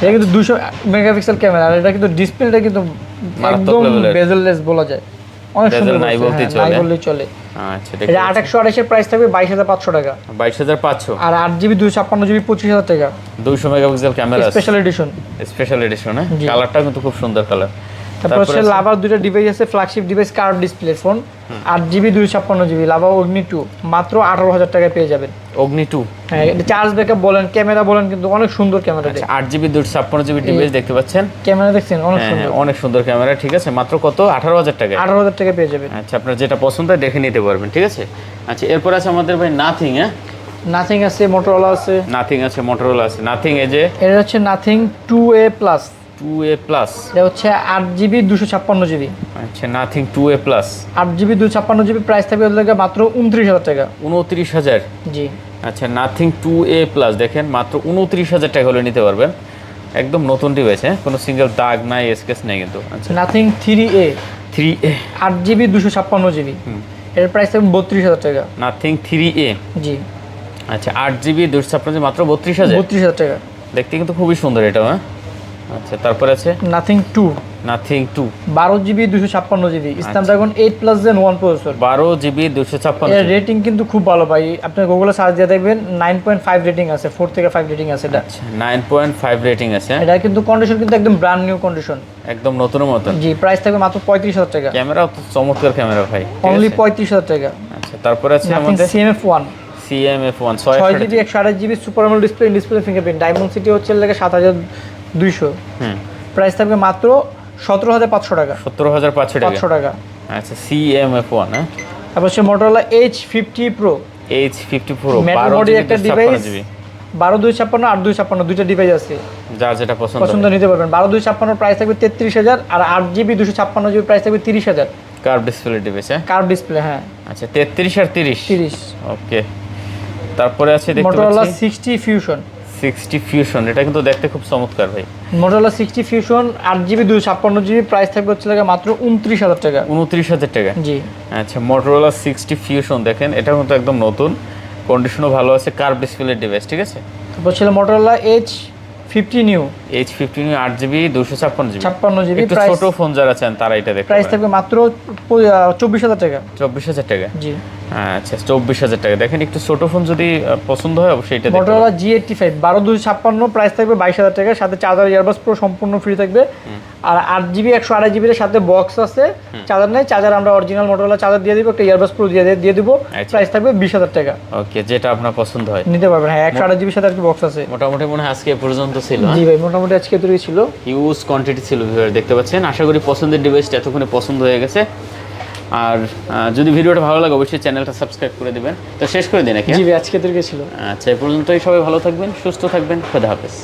Speaker 1: এটা কিন্তু 200 মেগাপিক্সেল ক্যামেরা, আর এটা কিন্তু ডিসপ্লেটা কিন্তু একদম বেজেললেস বলা যায়, অনেক সুন্দর,
Speaker 2: নাই বলতেই চলে।
Speaker 1: নাই বললেই চলে।
Speaker 2: আচ্ছা
Speaker 1: এটা 828 এর প্রাইস থাকবে 22,500 টাকা,
Speaker 2: 22,500।
Speaker 1: আর 8GB 256GB 25,000 টাকা।
Speaker 2: 200 megapixel camera,
Speaker 1: special edition.
Speaker 2: Special edition. কালারটা কিন্তু খুব সুন্দর কালার।
Speaker 1: তারপর হচ্ছে লাভার দুইটা ডিভাইস আছে, flagship device, curve display phone, 8GB 256GB, lava অগ্নি 2, মাত্র 18,000 টাকায় পেয়ে যাবেন।
Speaker 2: অগ্নি 2।
Speaker 1: হ্যাঁ, এটা চার্জ ব্যাকআপ বলেন, ক্যামেরা বলেন, কিন্তু অনেক সুন্দর ক্যামেরা।
Speaker 2: 8GB 256GB ডিভাইস দেখতে পাচ্ছেন,
Speaker 1: ক্যামেরা দেখছেন অনেক সুন্দর,
Speaker 2: অনেক সুন্দর ক্যামেরা। ঠিক আছে, মাত্র কত? 18,000 টাকা।
Speaker 1: 18,000 টাকায় পেয়ে যাবেন।
Speaker 2: আচ্ছা, আপনার যেটা পছন্দ হয় দেখে নিতে পারবেন। ঠিক আছে। আচ্ছা, এরপর আছে আমাদের ভাই নাথিং।
Speaker 1: নাথিং আছে, মোটরোলা আছে।
Speaker 2: নাথিং আছে, মোটরোলা আছে। নাথিং এই যে
Speaker 1: এটা হচ্ছে nothing 2A plus.
Speaker 2: 2A plus,
Speaker 1: এটা হচ্ছে 8GB 256GB।
Speaker 2: আচ্ছা nothing 2A plus,
Speaker 1: 8GB 256GB price থাকবে ওদের কাছে মাত্র 29,000 টাকা।
Speaker 2: 29,000।
Speaker 1: জি।
Speaker 2: আচ্ছা নাথিং 2A প্লাস দেখেন মাত্র 29,000 টাকা হলে নিতে পারবেন। একদম নতুন ডিভাইস, কোনো সিঙ্গেল দাগ নাই, স্কেচ নাই কিন্তু। আচ্ছা
Speaker 1: nothing 3A
Speaker 2: 3A
Speaker 1: 8GB 256GB, এর প্রাইস থাকবে 32,000 টাকা।
Speaker 2: Nothing 3A।
Speaker 1: জি।
Speaker 2: আচ্ছা 8GB 256GB মাত্র 32,000।
Speaker 1: 32,000 টাকা।
Speaker 2: দেখতে কিন্তু খুবই সুন্দর এটা। আচ্ছা তারপরে আছে
Speaker 1: Nothing 2
Speaker 2: Nothing 2
Speaker 1: 12GB 256GB, Snapdragon 8 plus Gen 1 processor,
Speaker 2: 12GB 256।
Speaker 1: এর রেটিং কিন্তু খুব ভালো ভাই, আপনি গুগলে সার্চ দিয়ে দেখবেন 9.5 রেটিং আছে, 4 থেকে 5 রেটিং আছে এটা।
Speaker 2: আচ্ছা 9.5 রেটিং আছে।
Speaker 1: এটা কিন্তু কন্ডিশন কিন্তু একদম ব্র্যান্ড নিউ কন্ডিশন,
Speaker 2: একদম নতুনের মতন।
Speaker 1: জি। প্রাইস থাকবে মাত্র 35,000 টাকা।
Speaker 2: ক্যামেরাও তো চমৎকার ক্যামেরা ভাই,
Speaker 1: অনলি 35,000 টাকা।
Speaker 2: আচ্ছা তারপরে আছে
Speaker 1: নাথিং
Speaker 2: আমাদের
Speaker 1: CMF1
Speaker 2: CMF1
Speaker 1: 6GB 128GB super AMOLED display fingerprint, diamond city হচ্ছে লাগে 7,200। প্রাইস থাকবে মাত্র 17,500 টাকা।
Speaker 2: 17,500 টাকা।
Speaker 1: 500 টাকা।
Speaker 2: আচ্ছা CMF1।
Speaker 1: তারপর হচ্ছে Motorola H50 Pro,
Speaker 2: H50 Pro
Speaker 1: metal body
Speaker 2: 12GB
Speaker 1: একটা ডিভাইস, 12/256 8/256 দুইটা ডিভাইস আছে,
Speaker 2: যার যেটা
Speaker 1: পছন্দ নিতে পারবেন। 12/256 প্রাইস থাকবে 33,000, আর 8GB 256GB প্রাইস থাকবে 30,000।
Speaker 2: Curve display device.
Speaker 1: Curve display, হ্যাঁ।
Speaker 2: আচ্ছা 33 আর 30। ওকে। তারপরে আছে দেখতে
Speaker 1: মোটরোলা
Speaker 2: পাচ্ছি
Speaker 1: 60 ফিউশন।
Speaker 2: 60 ফিউশন, এটা কিন্তু দেখতে খুব চমৎকার ভাই।
Speaker 1: Motorola 60 fusion 8GB 256GB price থাকবে হচ্ছে লাগে মাত্র 29,000 টাকা।
Speaker 2: 29,000 টাকা।
Speaker 1: জি।
Speaker 2: আচ্ছা মোটরোলা 60 ফিউশন দেখেন, এটা কিন্তু একদম নতুন, কন্ডিশনও ভালো আছে, কার্ভ ডিসপ্লে ডিভাইস। ঠিক আছে।
Speaker 1: তারপর ছিল Motorola H50 new,
Speaker 2: H50 new 8GB 256GB।
Speaker 1: 56GB
Speaker 2: একটু
Speaker 1: প্রাইস,
Speaker 2: ছোট ফোন যারা চান তারা এটা দেখতে
Speaker 1: প্রাইস
Speaker 2: পারেন।
Speaker 1: থাকবে মাত্র 24,000 টাকা।
Speaker 2: 24,000 টাকা।
Speaker 1: জি।
Speaker 2: আচ্ছা 24,000 টাকা। দেখেন একটু ছোট ফোন যদি পছন্দ হয় অবশ্যই এটা দেখতে পারেন।
Speaker 1: মোটরোলা G85 12/256 প্রাইস থাকবে 22,000 টাকা, সাথে চার্জার ইয়ারবাডস প্রো সম্পূর্ণ ফ্রি থাকবে, আর 8GB 128GB এর সাথে বক্স আছে, চার্জার নেই, চার্জার আমরা অরিজিনাল মোটরোলা চার্জার দিয়ে দিব, একটা ইয়ারবাডস প্রো দিয়ে দিব। প্রাইস থাকবে 20,000 টাকা।
Speaker 2: ওকে, যেটা আপনার পছন্দ হয়
Speaker 1: নিতে পারবেন। হ্যাঁ 128GB সাথে আর কি বক্স আছে।
Speaker 2: মোটামুটি মনে হয় আজকে এ পর্যন্ত ছিল।
Speaker 1: জি ভাই, মোটামুটি আজকে এতটুকু ছিল।
Speaker 2: হিউজ কোয়ান্টিটি ছিল ভিউয়ার, দেখতে পাচ্ছেন। আশা করি পছন্দের ডিভাইসটা এতক্ষণে পছন্দ হয়ে গেছে। আর যদি ভিডিওটা ভালো লাগে অবশ্যই চ্যানেলটা সাবস্ক্রাইব করে দিবেন। তো শেষ করে দিন নাকি?
Speaker 1: জি ভাই, আজকে এতটুকু ছিল।
Speaker 2: আচ্ছা, এই পর্যন্তই। সবাই ভালো থাকবেন, সুস্থ থাকবেন, খোদা হাফেজ।